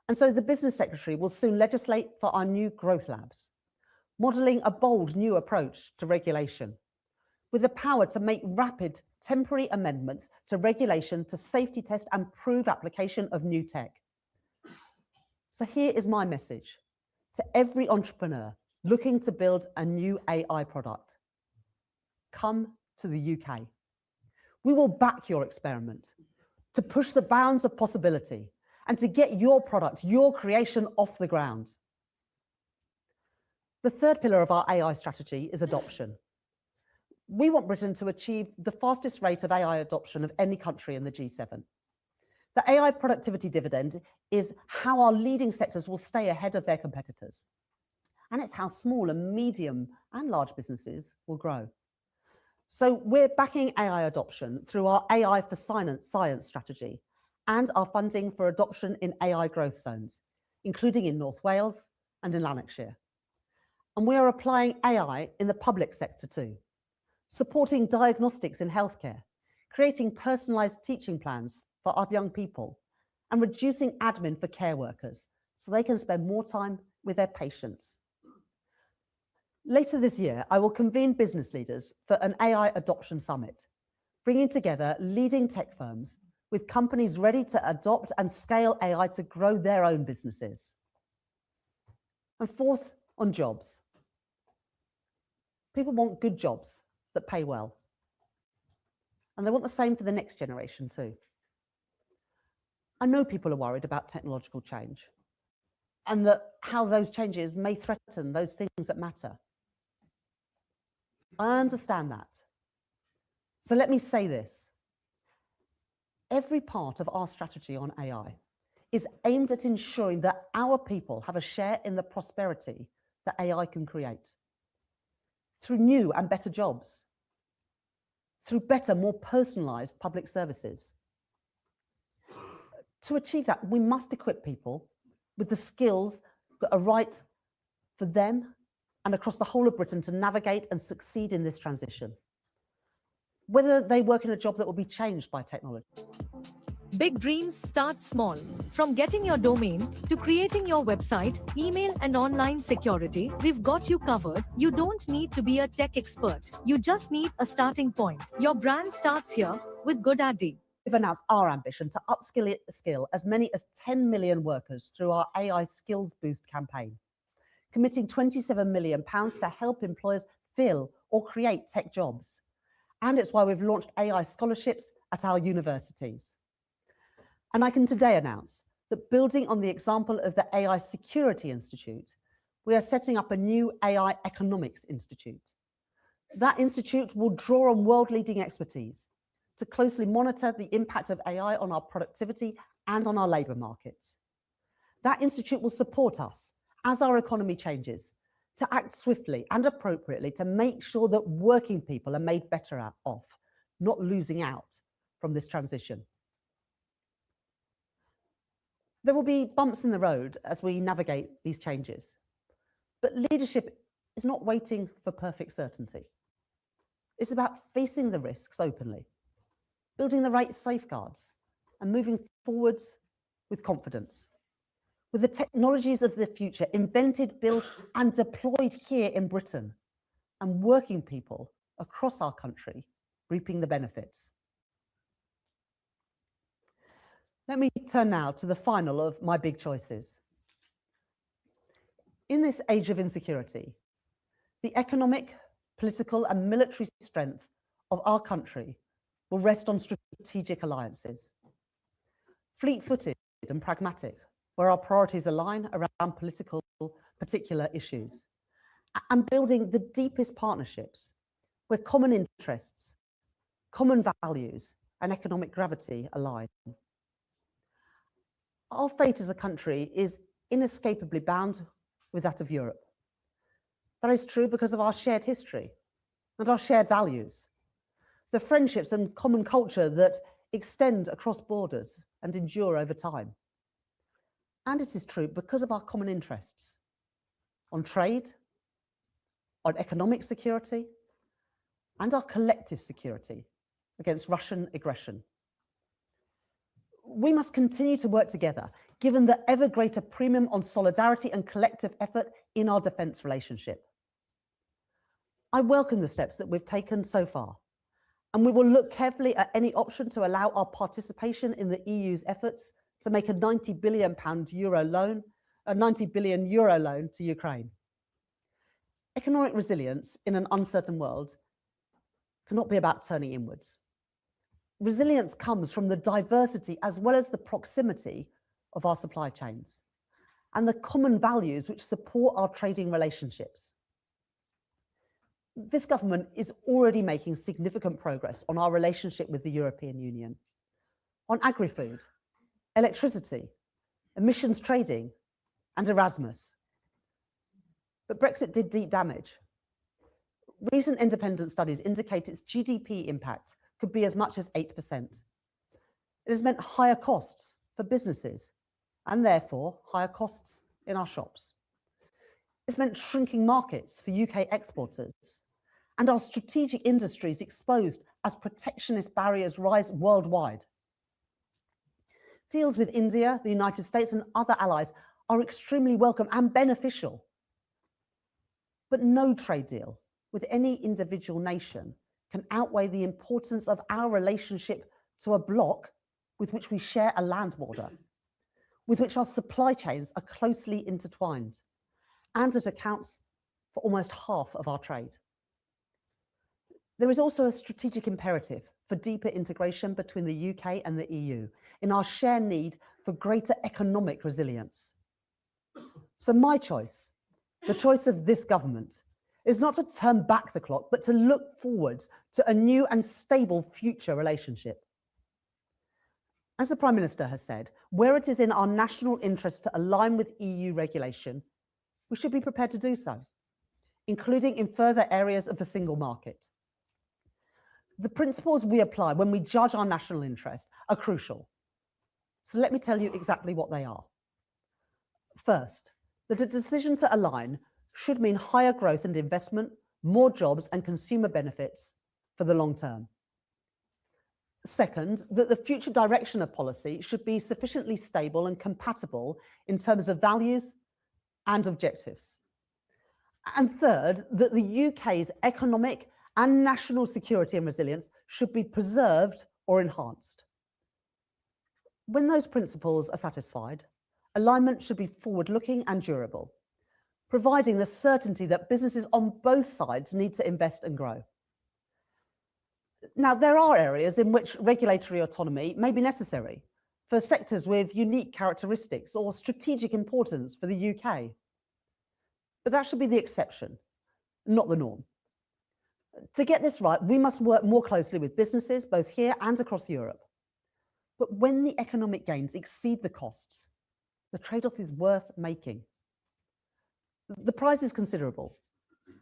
And so the Business Secretary will soon legislate for our new growth labs, modelling a bold new approach to regulation, with the power to make rapid temporary amendments to regulation to safety test and prove application of new tech. So here is my message to every entrepreneur looking to build a new AI product. Come to the UK. We will back your experiment to push the bounds of possibility and to get your product, your creation off the ground. The third pillar of our AI strategy is adoption. We want Britain to achieve the fastest rate of AI adoption of any country in the G7. The AI productivity dividend is how our leading sectors will stay ahead of their competitors. And it's how small and medium and large businesses will grow. So we're backing AI adoption through our AI for Science strategy and our funding for adoption in AI growth zones, including in North Wales and in Lanarkshire. And we are applying AI in the public sector too, supporting diagnostics in healthcare, creating personalised teaching plans for our young people, and reducing admin for care workers so they can spend more time with their patients. Later this year, I will convene business leaders for an AI adoption summit, bringing together leading tech firms with companies ready to adopt and scale AI to grow their own businesses. And fourth, on jobs. People want good jobs that pay well. And they want the same for the next generation too. I know people are worried about technological change and that how those changes may threaten those things that matter. I understand that. So let me say this. Every part of our strategy on AI is aimed at ensuring that our people have a share in the prosperity that AI can create through new and better jobs, through better, more personalised public services. To achieve that, we must equip people with the skills that are right for them and across the whole of Britain to navigate and succeed in this transition, whether they work in a job that will be changed by technology. Big dreams start small. From getting your domain to creating your website, email and online security, we've got you covered. You don't need to be a tech expert. You just need a starting point. Your brand starts here with GoDaddy. We've announced our ambition to upskill as many as 10 million workers through our AI Skills Boost campaign, committing £27 million to help employers fill or create tech jobs. And it's why we've launched AI scholarships at our universities. And I can today announce that, building on the example of the AI Security Institute, we are setting up a new AI Economics Institute. That institute will draw on world-leading expertise to closely monitor the impact of AI on our productivity and on our labour markets. That institute will support us as our economy changes to act swiftly and appropriately to make sure that working people are made better off, not losing out from this transition. There will be bumps in the road as we navigate these changes, but leadership is not waiting for perfect certainty. It's about facing the risks openly, building the right safeguards, and moving forwards with confidence. With the technologies of the future invented, built, and deployed here in Britain, and working people across our country reaping the benefits. Let me turn now to the final of my big choices. In this age of insecurity, the economic, political, and military strength of our country will rest on strategic alliances. Fleet-footed and pragmatic, where our priorities align around particular issues, and building the deepest partnerships where common interests, common values, and economic gravity align. Our fate as a country is inescapably bound with that of Europe. That is true because of our shared history and our shared values, the friendships and common culture that extend across borders and endure over time. And it is true because of our common interests on trade, on economic security, and our collective security against Russian aggression. We must continue to work together, given the ever greater premium on solidarity and collective effort in our defence relationship. I welcome the steps that we've taken so far, and we will look carefully at any option to allow our participation in the EU's efforts to make a £90 billion loan to Ukraine. Economic resilience in an uncertain world cannot be about turning inwards. Resilience comes from the diversity as well as the proximity of our supply chains and the common values which support our trading relationships. This government is already making significant progress on our relationship with the European Union, on agri-food, electricity, emissions trading, and Erasmus. But Brexit did deep damage. Recent independent studies indicate its GDP impact could be as much as 8%. It has meant higher costs for businesses and therefore higher costs in our shops. It's meant shrinking markets for UK exporters and our strategic industries exposed as protectionist barriers rise worldwide. Deals with India, the United States and other allies are extremely welcome and beneficial. But no trade deal with any individual nation can outweigh the importance of our relationship to a bloc with which we share a land border, with which our supply chains are closely intertwined, and that accounts for almost half of our trade. There is also a strategic imperative for deeper integration between the UK and the EU in our shared need for greater economic resilience. So my choice, the choice of this government, is not to turn back the clock, but to look forwards to a new and stable future relationship. As the Prime Minister has said, where it is in our national interest to align with EU regulation, we should be prepared to do so, including in further areas of the single market. The principles we apply when we judge our national interest are crucial. So let me tell you exactly what they are. First, that a decision to align should mean higher growth and investment, more jobs and consumer benefits for the long term. Second, that the future direction of policy should be sufficiently stable and compatible in terms of values and objectives. And third, that the UK's economic and national security and resilience should be preserved or enhanced. When those principles are satisfied, alignment should be forward-looking and durable, providing the certainty that businesses on both sides need to invest and grow. Now, there are areas in which regulatory autonomy may be necessary for sectors with unique characteristics or strategic importance for the UK. But that should be the exception, not the norm. To get this right, we must work more closely with businesses, both here and across Europe. But when the economic gains exceed the costs, the trade-off is worth making. The prize is considerable.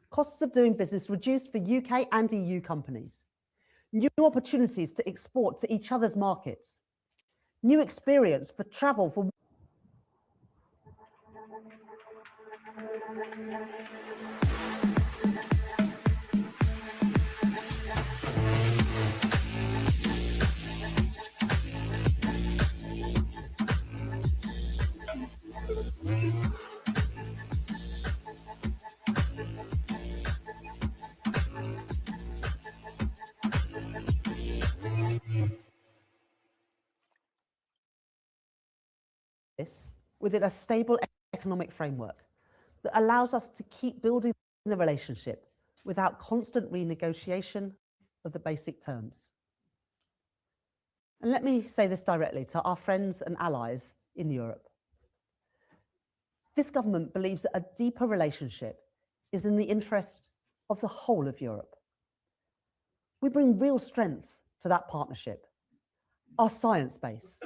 Costs of doing business reduced for UK and EU companies. New opportunities to export to each other's markets. New experience for travel for this within a stable economic framework that allows us to keep building the relationship without constant renegotiation of the basic terms. And let me say this directly to our friends and allies in Europe. This government believes that a deeper relationship is in the interest of the whole of Europe. We bring real strengths to that partnership. Our science base,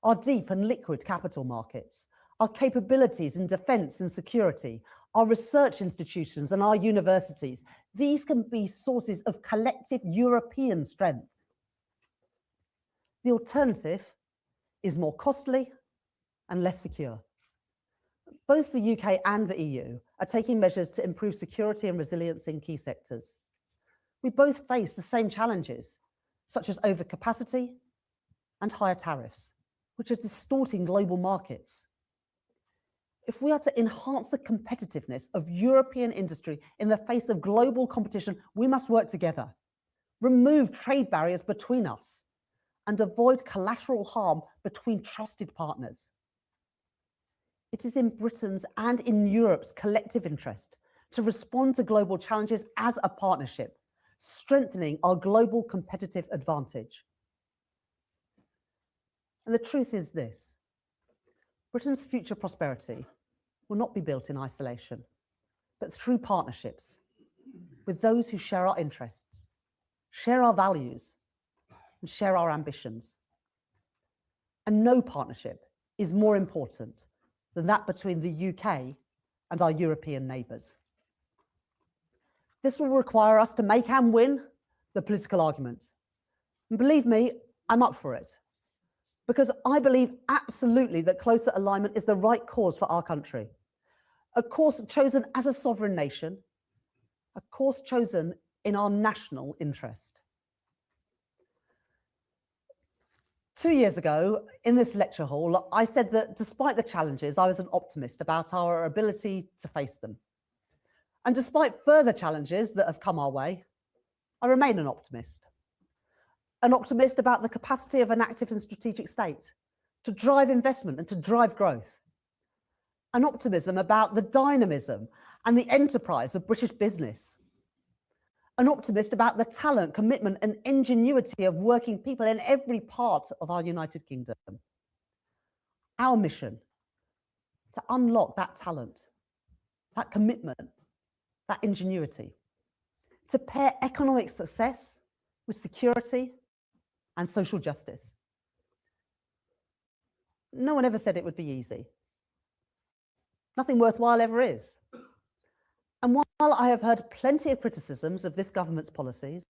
our deep and liquid capital markets, our capabilities in defence and security, our research institutions and our universities. These can be sources of collective European strength. The alternative is more costly and less secure. Both the UK and the EU are taking measures to improve security and resilience in key sectors. We both face the same challenges, such as overcapacity and higher tariffs, which are distorting global markets. If we are to enhance the competitiveness of European industry in the face of global competition, we must work together, remove trade barriers between us, and avoid collateral harm between trusted partners. It is in Britain's and in Europe's collective interest to respond to global challenges as a partnership, strengthening our global competitive advantage. And the truth is this: Britain's future prosperity will not be built in isolation, but through partnerships with those who share our interests, share our values, and share our ambitions. And no partnership is more important than that between the UK and our European neighbours. This will require us to make and win the political argument. And believe me, I'm up for it, because I believe absolutely that closer alignment is the right course for our country. A course chosen as a sovereign nation, a course chosen in our national interest. 2 years ago, in this lecture hall, I said that despite the challenges, I was an optimist about our ability to face them. And despite further challenges that have come our way, I remain an optimist. An optimist about the capacity of an active and strategic state to drive investment and to drive growth. An optimism about the dynamism and the enterprise of British business. An optimist about the talent, commitment and ingenuity of working people in every part of our United Kingdom. Our mission, to unlock that talent, that commitment, that ingenuity, to pair economic success with security and social justice. No one ever said it would be easy. Nothing worthwhile ever is. And while I have heard plenty of criticisms of this government's policies,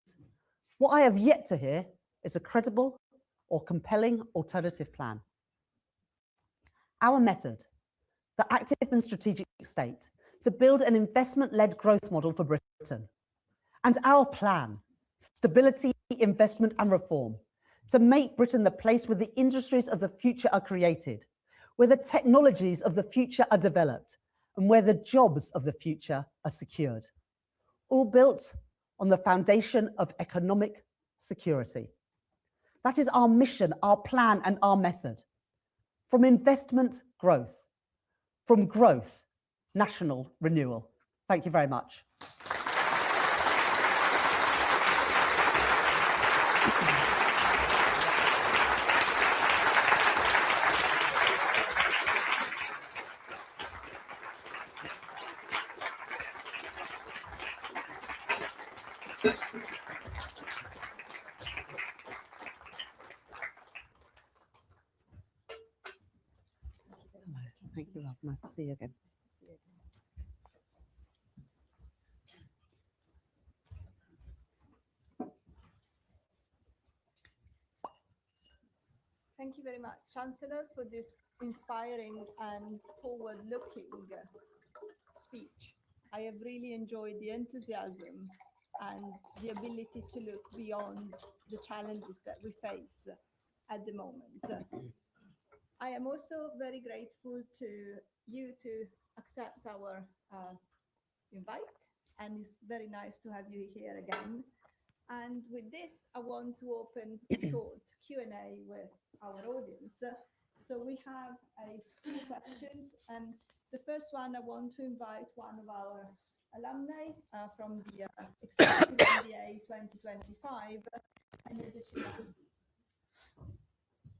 what I have yet to hear is a credible or compelling alternative plan. Our method, the active and strategic state, to build an investment-led growth model for Britain. And our plan, stability, investment and reform, to make Britain the place where the industries of the future are created, where the technologies of the future are developed, and where the jobs of the future are secured, all built on the foundation of economic security. That is our mission, our plan, and our method. From investment, growth. From growth, national renewal. Thank you very much. Thank you, love. Nice to see you again. Thank you very much, Chancellor, for this inspiring and forward-looking speech. I have really enjoyed the enthusiasm and the ability to look beyond the challenges that we face at the moment. I am also very grateful to you to accept our invite, and it's very nice to have you here again. And with this, I want to open a short Q&A with our audience. So we have a few questions, and the first one, I want to invite one of our alumni from the Exchequer MBA 2025, and this is Sheila.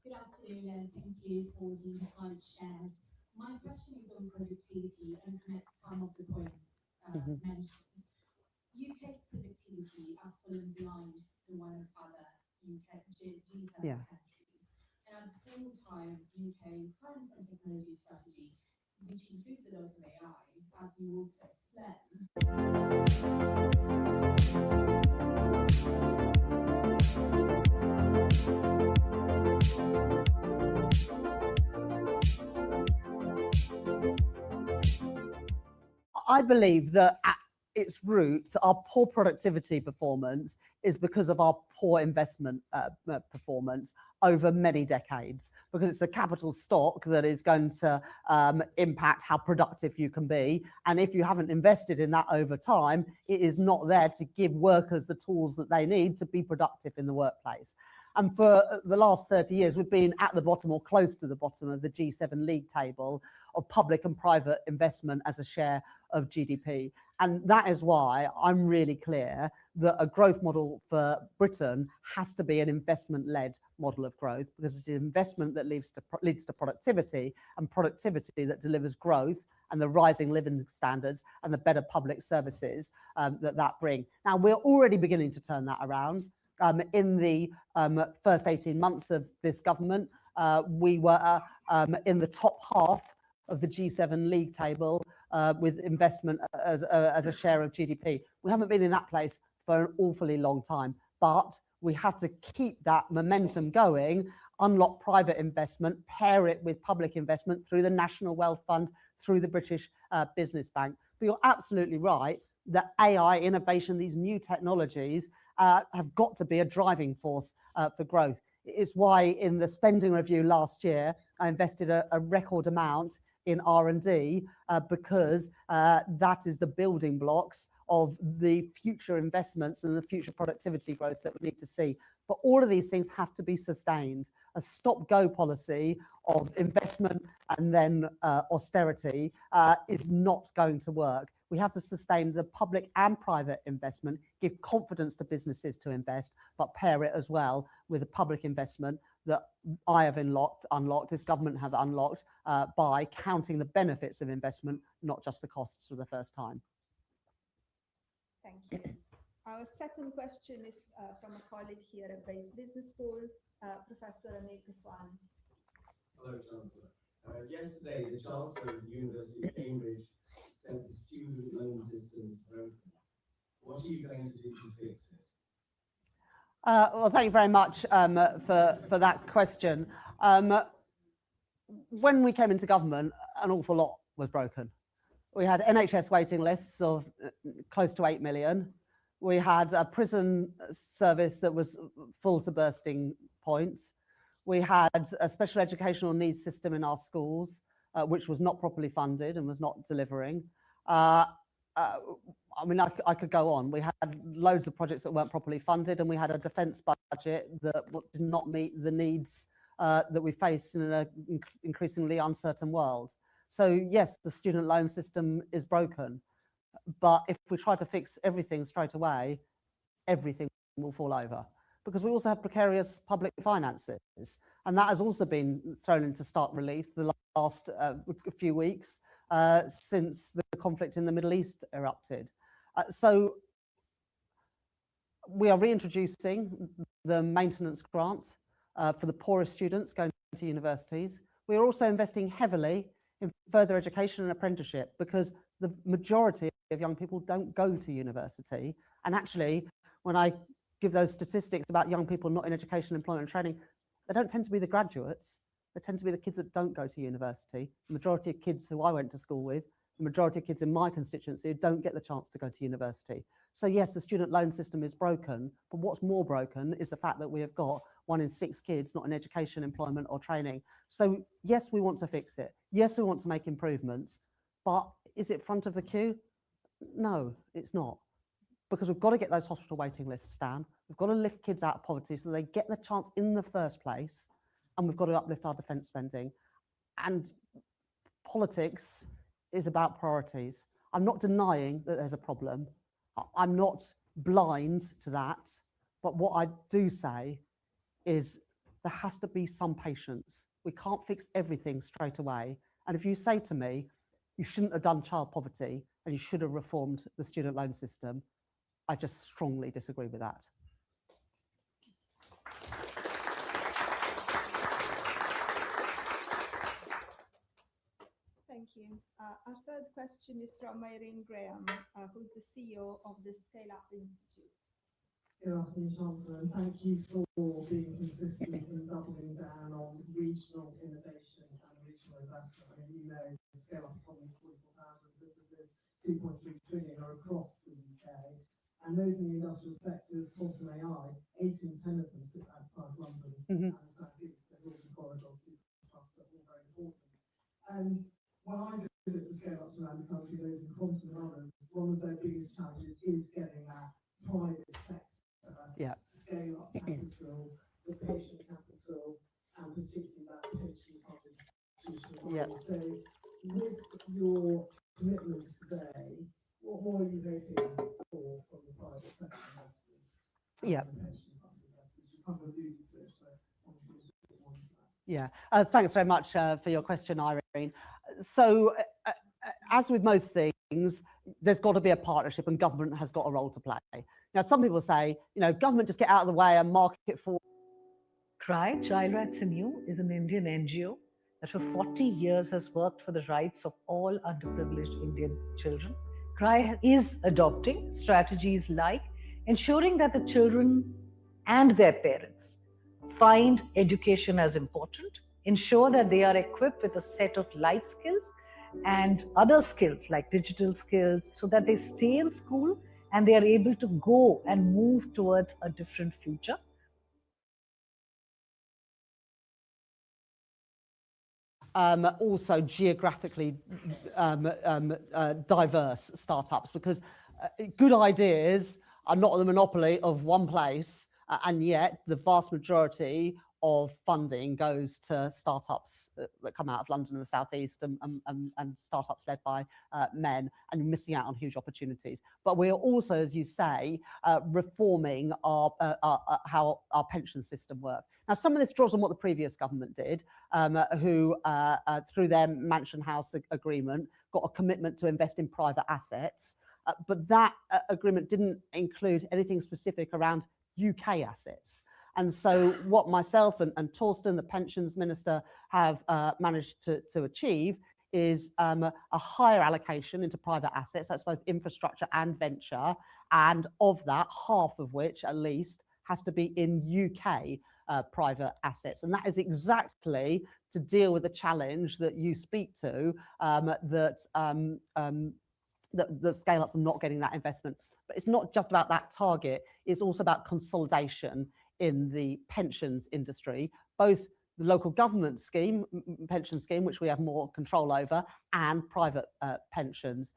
Good afternoon, and thank you for the slides shared. My question is on productivity and connects some of the points mentioned. UK's productivity has fallen behind the one of other G7 countries. And at the same time, UK's science and technology strategy, which includes a lot of AI, as you also explained. I believe that at its roots, our poor productivity performance is because of our poor investment performance over many decades, because it's the capital stock that is going to impact how productive you can be. And if you haven't invested in that over time, it is not there to give workers the tools that they need to be productive in the workplace. And for the last 30 years, we've been at the bottom or close to the bottom of the G7 league table of public and private investment as a share of GDP. And that is why I'm really clear that a growth model for Britain has to be an investment-led model of growth, because it's an investment that leads to productivity, and productivity that delivers growth and the rising living standards and the better public services that bring. Now, we're already beginning to turn that around. In the first 18 months of this government, we were in the top half of the G7 league table with investment as a share of GDP. We haven't been in that place for an awfully long time, but we have to keep that momentum going, unlock private investment, pair it with public investment through the National Wealth Fund, through the British Business Bank. But you're absolutely right that AI, innovation, these new technologies have got to be a driving force for growth. It's why in the spending review last year, I invested a record amount in R&D because that is the building blocks of the future investments and the future productivity growth that we need to see. But all of these things have to be sustained. A stop-go policy of investment and then austerity is not going to work. We have to sustain the public and private investment, give confidence to businesses to invest, but pair it as well with a public investment that I have unlocked, this government have unlocked by counting the benefits of investment, not just the costs for the first time. Thank you. Our second question is from a colleague here at Base Business School, Professor Anil Kaswan. Hello, Chancellor. Yesterday, the Chancellor of the University of Cambridge said the student loan system is broken. What are you going to do to fix it? Well, thank you very much for that question. When we came into government, an awful lot was broken. We had NHS waiting lists of close to 8 million. We had a prison service that was full to bursting point. We had a special educational needs system in our schools, which was not properly funded and was not delivering. I mean, I could go on. We had loads of projects that weren't properly funded, and we had a defence budget that did not meet the needs that we faced in an increasingly uncertain world. So yes, the student loan system is broken, but if we try to fix everything straight away, everything will fall over, because we also have precarious public finances, and that has also been thrown into stark relief the last few weeks since the conflict in the Middle East erupted. So we are reintroducing the maintenance grant for the poorest students going to universities. We are also investing heavily in further education and apprenticeship, because the majority of young people don't go to university. And actually, when I give those statistics about young people not in education, employment and training, they don't tend to be the graduates. They tend to be the kids that don't go to university. The majority of kids who I went to school with, the majority of kids in my constituency don't get the chance to go to university. So yes, the student loan system is broken, but what's more broken is the fact that we have got 1 in 6 kids not in education, employment or training. So yes, we want to fix it. Yes, we want to make improvements, but is it front of the queue? No, it's not. Because we've got to get those hospital waiting lists down. We've got to lift kids out of poverty so they get the chance in the first place, and we've got to uplift our defence spending. And politics is about priorities. I'm not denying that there's a problem. I'm not blind to that. But what I do say is there has to be some patience. We can't fix everything straight away. And if you say to me, you shouldn't have done child poverty and you should have reformed the student loan system, I just strongly disagree with that. Thank you. Our third question is from Irene Graham, who's the CEO of the Scale Up Institute. Good afternoon, Chancellor, and thank you for being consistent in doubling down on regional innovation and regional investment. I mean, you know, the Scale Up economy, 44,000 businesses, 2.3 trillion are across the UK. And those in the industrial sectors, quantum AI, 8 in 10 of them sit outside London and the South East, so Northern Corridor, Supercluster, all very important. And when I visit the scale-ups around the country, those in quantum and others, one of their biggest challenges is getting that private sector scale-up capital, the patient capital, and particularly that pension-funded institutional money. So with your commitments today, what more are you hoping for from the private sector investors? Pension fund investors? You kind of alluded to it, so I want to do a bit more into that. Thanks very much for your question, Irene. So as with most things, there's got to be a partnership and government has got a role to play. Now, some people say, you know, government just get out of the way and market for. CRY, Child Rights in You, is an Indian NGO that for 40 years has worked for the rights of all underprivileged Indian children. CRY is adopting strategies like ensuring that the children and their parents find education as important, ensure that they are equipped with a set of life skills and other skills like digital skills so that they stay in school and they are able to go and move towards a different future. Also geographically diverse startups, because good ideas are not the monopoly of one place, and yet the vast majority of funding goes to startups that come out of London and the South East, and startups led by men, and missing out on huge opportunities. But we're also, as you say, reforming how our pension system works. Now, some of this draws on what the previous government did, who, through their Mansion House agreement, got a commitment to invest in private assets. But that agreement didn't include anything specific around UK assets. And so what myself and Torsten, the pensions minister, have managed to achieve is a higher allocation into private assets. That's both infrastructure and venture. And of that, half of which at least has to be in UK private assets. And that is exactly to deal with the challenge that you speak to, that the scale-ups are not getting that investment. But it's not just about that target, it's also about consolidation in the pensions industry, both the local government scheme, pension scheme, which we have more control over, and private pensions,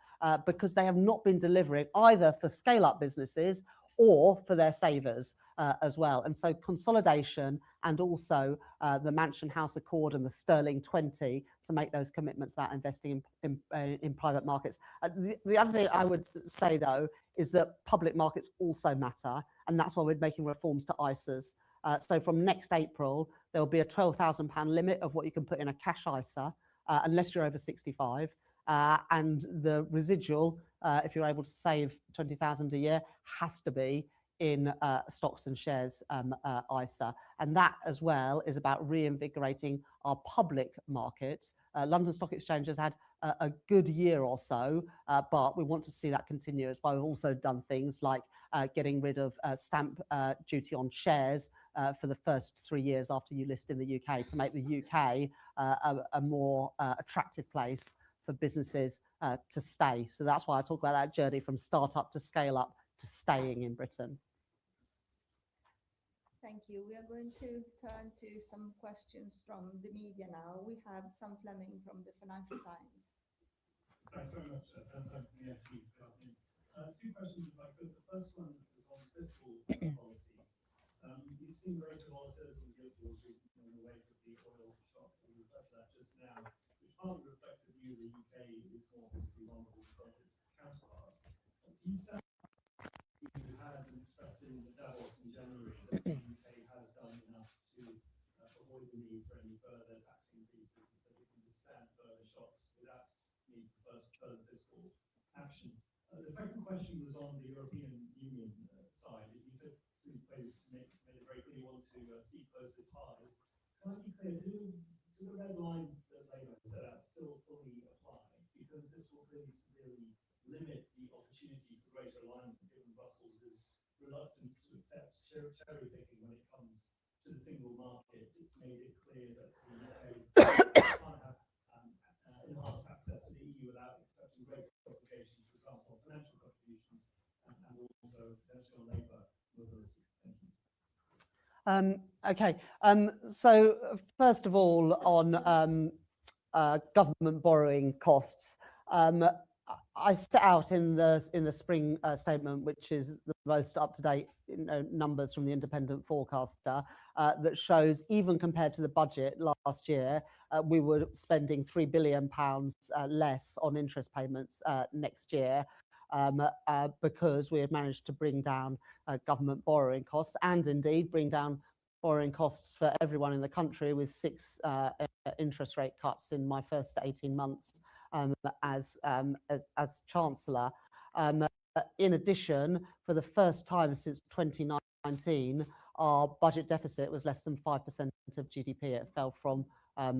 because they have not been delivering either for scale-up businesses or for their savers as well. And so consolidation and also the Mansion House Accord and the Sterling 20 to make those commitments about investing in private markets. The other thing I would say, though, is that public markets also matter, and that's why we're making reforms to ISAs. So from next April, there will be a £12,000 limit of what you can put in a cash ISA, unless you're over 65. And the residual, if you're able to save 20,000 a year, has to be in stocks and shares ISA. And that as well is about reinvigorating our public markets. London Stock Exchange has had a good year or so, but we want to see that continue. As well, we've also done things like getting rid of stamp duty on shares for the first 3 years after you list in the UK, to make the UK a more attractive place for businesses to stay. So that's why I talk about that journey from startup to scale up to staying in Britain. Thank you. We are going to turn to some questions from the media now. We have Sam Fleming from the Financial Times. Thanks very much, Sam from the FT. Two questions, if I could. The first one is on fiscal policy. We've seen greater volatility in geopolitics recently in the wake of the oil shock. We referred to that just now, which partly reflects the view the UK is more fiscally vulnerable to its counterparts. You said you had expressed in Davos in January that the UK has done enough to avoid the need for any further tax increases, that it can withstand further shocks without need for further fiscal action. The second question was on the European Union side. You said you made it very clear you want to see closer ties. Can I be clear, do the red lines that Labour set out still fully apply? Because this will clearly severely limit the opportunity for greater alignment, given Brussels' reluctance to accept cherry picking when it comes to the single market. It's made it clear that the UK can't have enhanced access to the EU without accepting greater obligations, for example, financial contributions and also potentially on labour mobility. Thank you. Okay, so first of all, on government borrowing costs, I set out in the spring statement, which is the most up-to-date numbers from the independent forecaster, that shows even compared to the budget last year, we were spending £3 billion less on interest payments next year, because we had managed to bring down government borrowing costs, and indeed bring down borrowing costs for everyone in the country with 6 interest rate cuts in my first 18 months as Chancellor. In addition, for the first time since 2019, our budget deficit was less than 5% of GDP. It fell from, I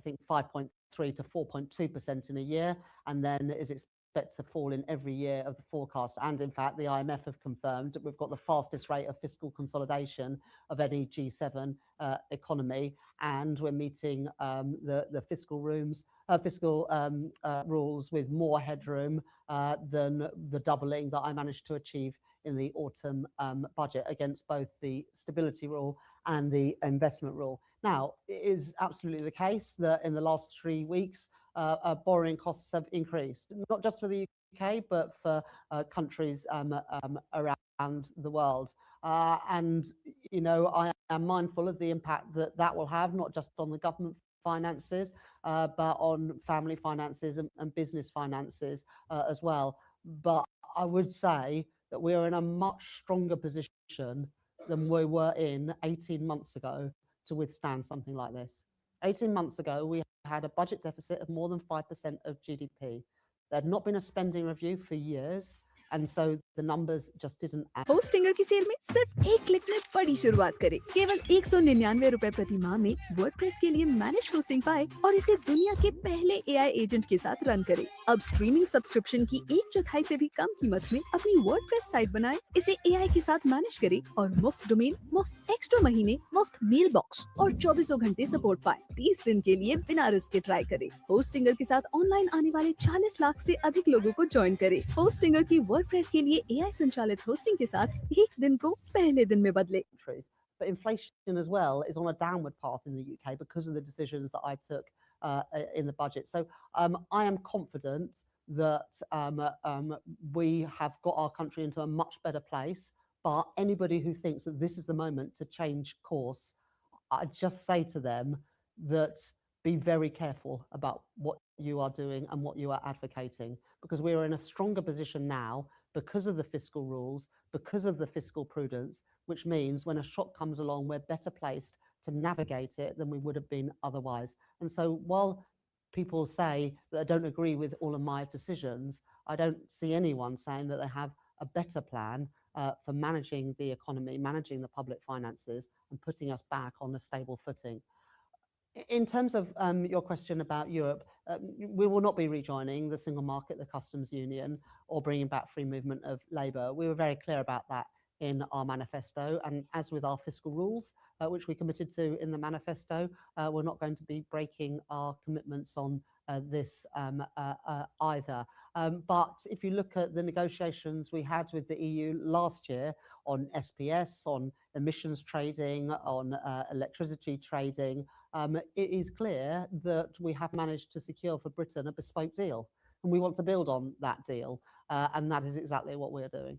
think, 5.3 to 4.2% in a year, and then is expected to fall in every year of the forecast. And in fact, the IMF have confirmed that we've got the fastest rate of fiscal consolidation of any G7 economy, and we're meeting the fiscal rules with more headroom than the doubling that I managed to achieve in the autumn budget against both the stability rule and the investment rule. Now, it is absolutely the case that in the last 3 weeks, borrowing costs have increased, not just for the UK, but for countries around the world. And, you know, I am mindful of the impact that that will have, not just on the government finances, but on family finances and business finances as well. But I would say that we are in a much stronger position than we were in 18 months ago to withstand something like this. 18 months ago, we had a budget deficit of more than 5% of GDP. There had not been a spending review for years, and so the numbers just didn't add. Hostinger की cell में सिर्फ एक click में बड़ी शुरुआत करें। केवल 199 रुपए प्रति माह में वर्डप्रेस के लिए मैनेज होस्टिंग पाए और इसे दुनिया के पहले एआई एजेंट के साथ रन करें। अब स्ट्रीमिंग सब्सक्रिप्शन की 1/4 से भी कम कीमत में अपनी वर्डप्रेस साइट बनाएं, इसे एआई के साथ मैनेज करें और मुफ्त डोमेन, मुफ्त एक्स्ट्रा महीने, मुफ्त मेल बॉक्स और 24 घंटे सपोर्ट पाए। 30 दिन के लिए बिना रिस्क के ट्राई करें। होस्टिंगर के साथ ऑनलाइन आने वाले 40 लाख से अधिक लोगों को ज्वाइन करें। होस्टिंगर की वर्डप्रेस के लिए एआई संचालित होस्टिंग के साथ एक दिन को पहले दिन में बदले। but inflation as well is on a downward path in the UK because of the decisions that I took in the budget. So I am confident that we have got our country into a much better place. But anybody who thinks that this is the moment to change course, I just say to them that be very careful about what you are doing and what you are advocating, because we are in a stronger position now because of the fiscal rules, because of the fiscal prudence, which means when a shock comes along, we're better placed to navigate it than we would have been otherwise. And so while people say that I don't agree with all of my decisions, I don't see anyone saying that they have a better plan for managing the economy, managing the public finances, and putting us back on a stable footing. In terms of your question about Europe, we will not be rejoining the single market, the customs union, or bringing back free movement of labour. We were very clear about that in our manifesto, and as with our fiscal rules, which we committed to in the manifesto, we're not going to be breaking our commitments on this either. But if you look at the negotiations we had with the EU last year on SPS, on emissions trading, on electricity trading, it is clear that we have managed to secure for Britain a bespoke deal, and we want to build on that deal, and that is exactly what we're doing.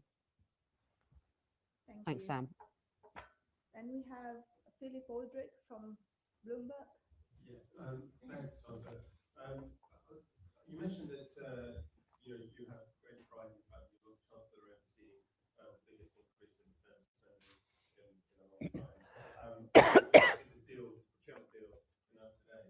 Thanks, Sam. Then we have Philip Aldrich from Bloomberg. Yes, thanks, Chancellor. You mentioned that you have great pride in the fact that you're Chancellor overseeing the biggest increase in defence spending in a long time. This deal, procurement deal, announced today.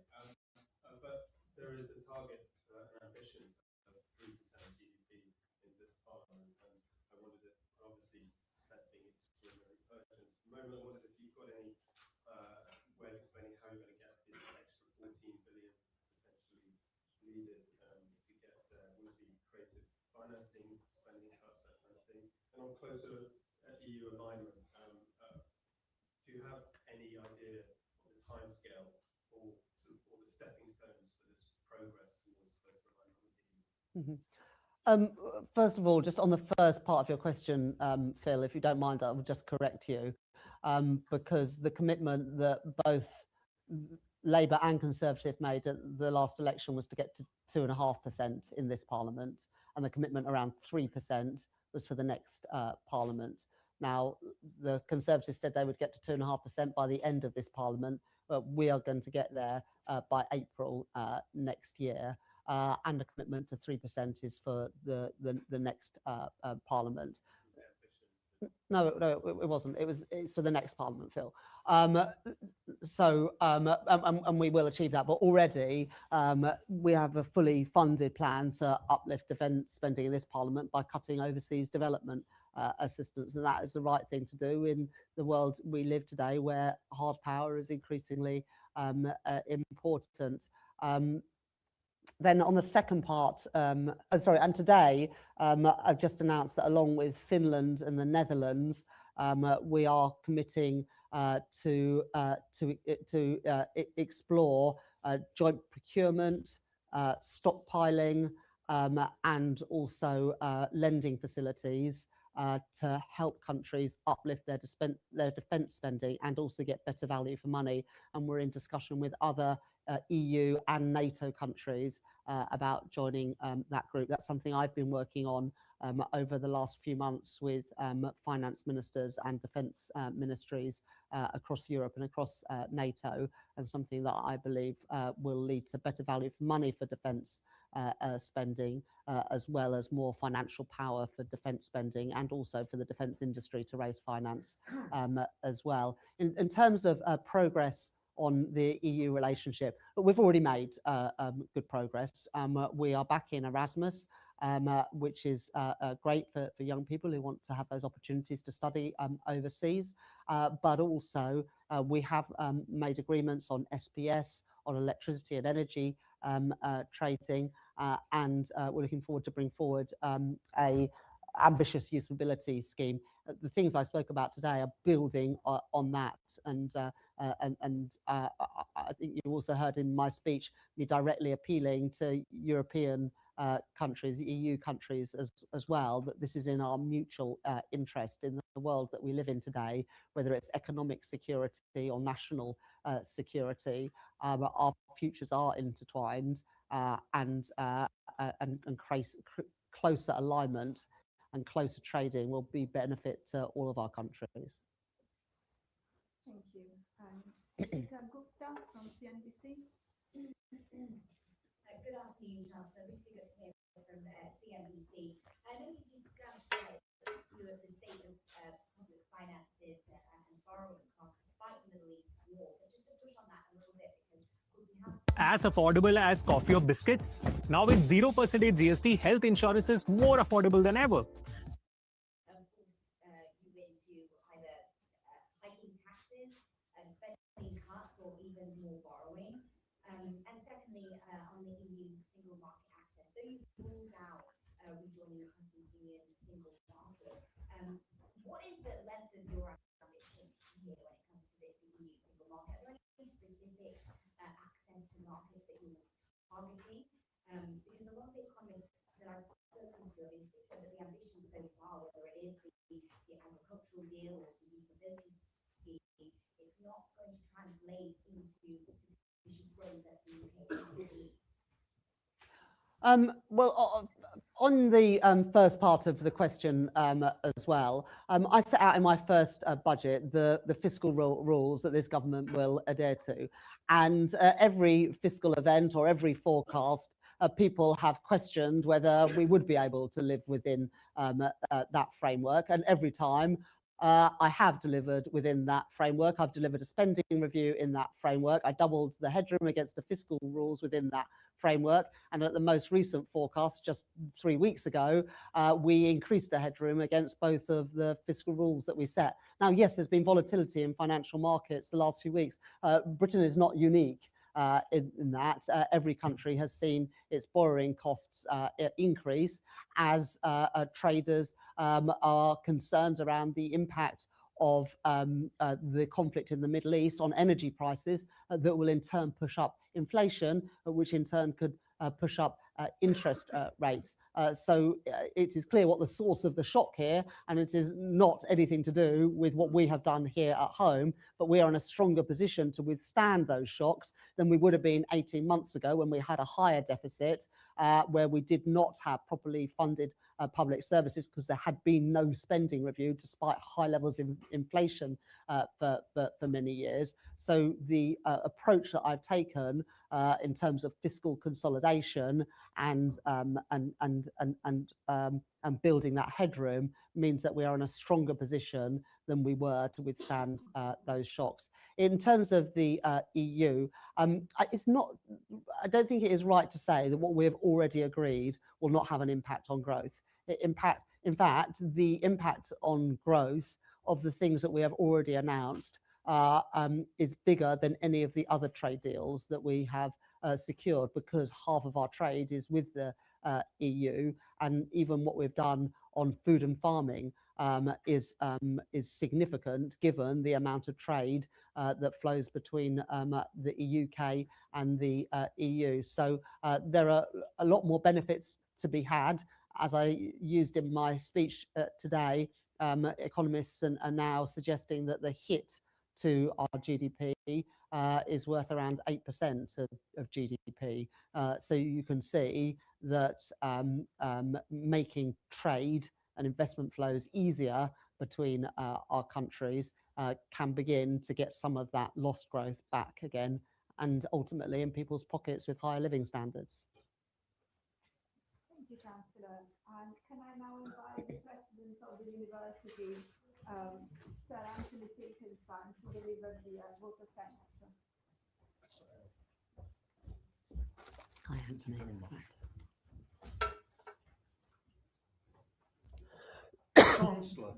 But there is a target, an ambition of 3% GDP in this Parliament, and I wondered if, obviously, that's being extraordinarily urgent at the moment. I wondered if you've got any way of explaining how you're going to get this extra 14 billion potentially needed to get would-be creative financing, spending cuts, that kind of thing. And on closer EU alignment, do you have any idea of the timescale for sort of all the stepping stones for this progress towards closer alignment with the EU? First of all, just on the first part of your question, Phil, if you don't mind, I will just correct you, because the commitment that both Labour and Conservative made at the last election was to get to 2.5% in this Parliament, and the commitment around 3% was for the next Parliament. Now, the Conservatives said they would get to 2.5% by the end of this Parliament, but we are going to get there by April next year. And the commitment to 3% is for the next Parliament. No, it wasn't. It's for the next Parliament, Phil. And we will achieve that. But already we have a fully funded plan to uplift defence spending in this Parliament by cutting overseas development assistance, and that is the right thing to do in the world we live today, where hard power is increasingly important. Then on the second part, and today I've just announced that along with Finland and the Netherlands, we are committing to explore joint procurement, stockpiling, and also lending facilities to help countries uplift their defence spending and also get better value for money. And we're in discussion with other EU and NATO countries about joining that group. That's something I've been working on over the last few months with finance ministers and defence ministries across Europe and across NATO, and something that I believe will lead to better value for money for defence spending, as well as more financial power for defence spending, and also for the defence industry to raise finance as well. In terms of progress on the EU relationship, but we've already made good progress. We are back in Erasmus, which is great for young people who want to have those opportunities to study overseas. But also we have made agreements on SPS, on electricity and energy trading, and we're looking forward to bring forward a ambitious youth mobility scheme. The things I spoke about today are building on that, and I think you also heard in my speech me directly appealing to European countries, EU countries as well, that this is in our mutual interest in the world that we live in today, whether it's economic security or national security. Our futures are intertwined, and closer alignment and closer trading will be benefit to all of our countries. Thank you. Jessica Gupta from CNBC. Good afternoon, Chancellor. Really good to hear from CNBC. I know you discussed the state of public finances and borrowing costs despite the Middle East war, but just to push on that a little bit, because we have As affordable as coffee or biscuits? Now with 0% GST, health insurance is more affordable than ever. you into either hiking taxes, spending cuts, or even more borrowing. And secondly, on the EU single market access, though you've ruled out rejoining the customs union single market, what is the length of your ambition here when it comes to the EU single market? Are there any specific access to markets that you're targeting? Because a lot of the economists that I've spoken to have said that the ambition so far, whether it is the agricultural deal or the mobility scheme, it's not going to translate into sufficient growth that the UK needs. Well, on the first part of the question as well, I set out in my first budget the fiscal rules that this government will adhere to. And every fiscal event or every forecast, people have questioned whether we would be able to live within that framework. And every time I have delivered within that framework. I've delivered a spending review in that framework. I doubled the headroom against the fiscal rules within that framework. And at the most recent forecast, just 3 weeks ago, we increased the headroom against both of the fiscal rules that we set. Now, yes, there's been volatility in financial markets the last few weeks. Britain is not unique in that. Every country has seen its borrowing costs increase as traders are concerned around the impact of the conflict in the Middle East on energy prices that will in turn push up inflation, which in turn could push up interest rates. So it is clear what the source of the shock here, and it is not anything to do with what we have done here at home, but we are in a stronger position to withstand those shocks than we would have been 18 months ago when we had a higher deficit, where we did not have properly funded public services because there had been no spending review despite high levels of inflation for many years. So the approach that I've taken in terms of fiscal consolidation and building that headroom means that we are in a stronger position than we were to withstand those shocks. In terms of the EU, it's not. I don't think it is right to say that what we have already agreed will not have an impact on growth. In fact, the impact on growth of the things that we have already announced is bigger than any of the other trade deals that we have secured, because half of our trade is with the EU, and even what we've done on food and farming is significant given the amount of trade that flows between the UK and the EU. So there are a lot more benefits to be had. As I used in my speech today, economists are now suggesting that the hit to our GDP is worth around 8% of GDP. So you can see that making trade and investment flows easier between our countries can begin to get some of that lost growth back again, and ultimately in people's pockets with higher living standards. Thank you, Chancellor. And can I now invite the President of the University, Sir Anthony Tilkenstein, to deliver the vote of thanks. Hi, Anthony. Chancellor,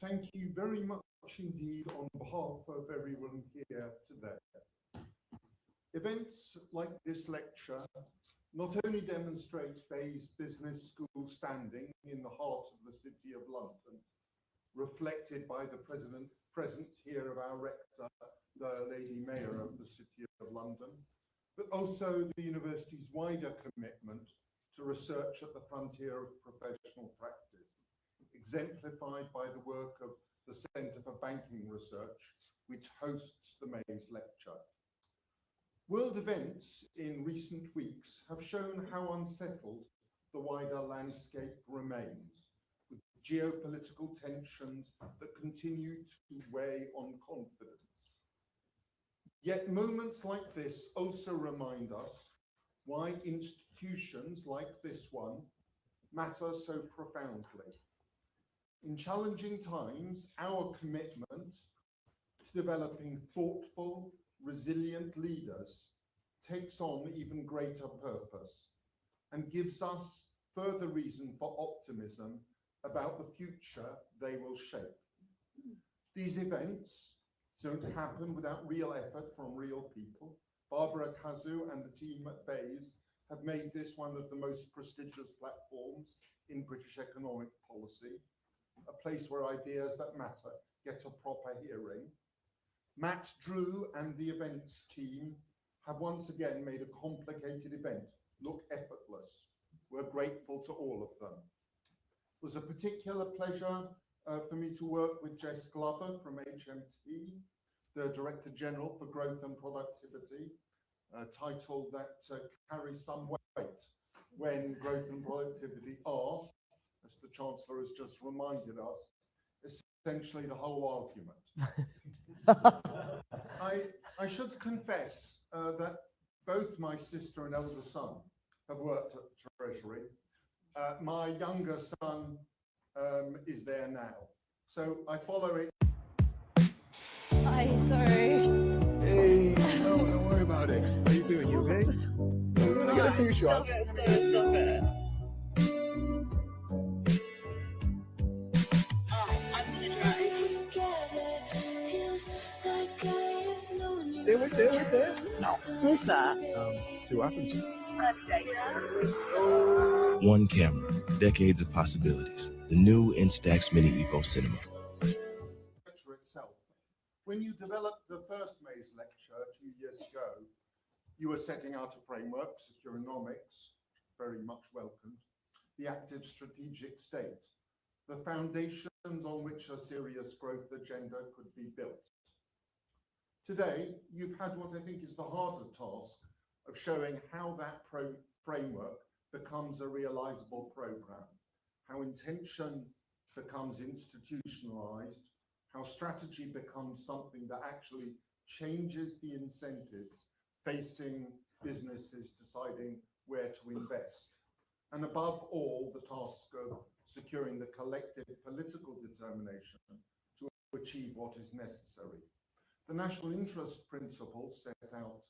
thank you very much indeed on behalf of everyone here today. Events like this lecture not only demonstrate Bayes Business School standing in the heart of the City of London, reflected by the presence here of our rector, the Lady Mayor of the City of London, but also the university's wider commitment to research at the frontier of professional practice, exemplified by the work of the Centre for Banking Research, which hosts the Mais Lecture. World events in recent weeks have shown how unsettled the wider landscape remains, with geopolitical tensions that continue to weigh on confidence. Yet moments like this also remind us why institutions like this one matter so profoundly. In challenging times, our commitment to developing thoughtful, resilient leaders takes on even greater purpose and gives us further reason for optimism about the future they will shape. These events don't happen without real effort from real people. Barbara Kazu and the team at BEIS have made this one of the most prestigious platforms in British economic policy, a place where ideas that matter get a proper hearing. Matt Drew and the events team have once again made a complicated event look effortless. We're grateful to all of them. It was a particular pleasure for me to work with Jess Glover from HMT, the Director General for Growth and Productivity, a title that carries some weight when growth and productivity are, as the Chancellor has just reminded us, essentially the whole argument. I should confess that both my sister and elder son have worked at the Treasury. My younger son is there now, so I follow it. Hi, sorry. Hey, no, don't worry about it. How you doing? You okay? We're gonna get a few shots. Stop it. Stay right there. No. Who's that? See what happens. Oh. One camera, decades of possibilities. The new Instax Mini Evo Cinema. Itself. When you developed the first Mais Lecture 2 years ago, you were setting out a framework, Securonomics, very much welcomed, the active strategic state, the foundations on which a serious growth agenda could be built. Today, you've had what I think is the harder task of showing how that framework becomes a realizable program, how intention becomes institutionalized, how strategy becomes something that actually changes the incentives facing businesses deciding where to invest. And above all, the task of securing the collective political determination to achieve what is necessary. The national interest principles set out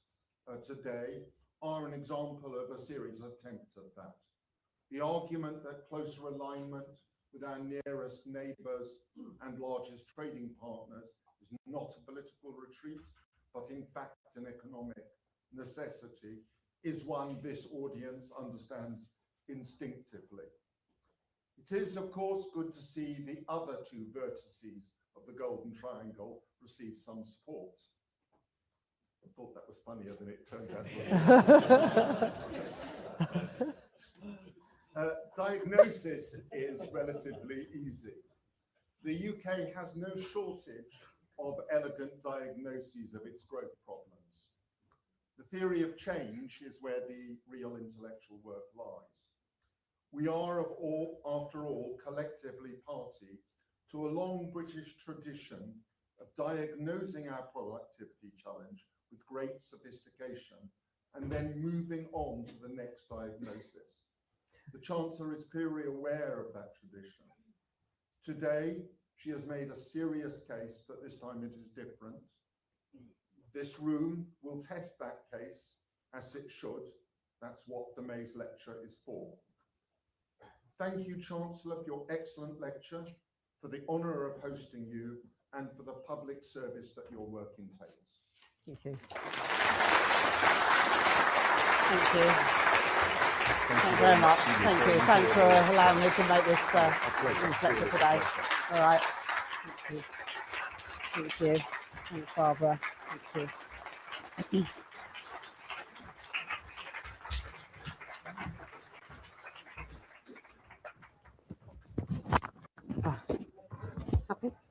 today are an example of a series of attempts at that. The argument that closer alignment with our nearest neighbours and largest trading partners is not a political retreat, but in fact an economic necessity, is one this audience understands instinctively. It is, of course, good to see the other two vertices of the Golden Triangle receive some support. I thought that was funnier than it turns out. Diagnosis is relatively easy. The UK has no shortage of elegant diagnoses of its growth problems. The theory of change is where the real intellectual work lies. We are, after all, collectively party to a long British tradition of diagnosing our productivity challenge with great sophistication and then moving on to the next diagnosis. The Chancellor is clearly aware of that tradition. Today, she has made a serious case that this time it is different. This room will test that case as it should. That's what the Mais Lecture is for. Thank you, Chancellor, for your excellent lecture, for the honour of hosting you, and for the public service that your work entails. Thank you. Thank you. Thank you very much. Thank you. Thanks for allowing me to make this lecture today. All right. Thank you. Thank you. Thanks, Barbara. Thank you. Happy?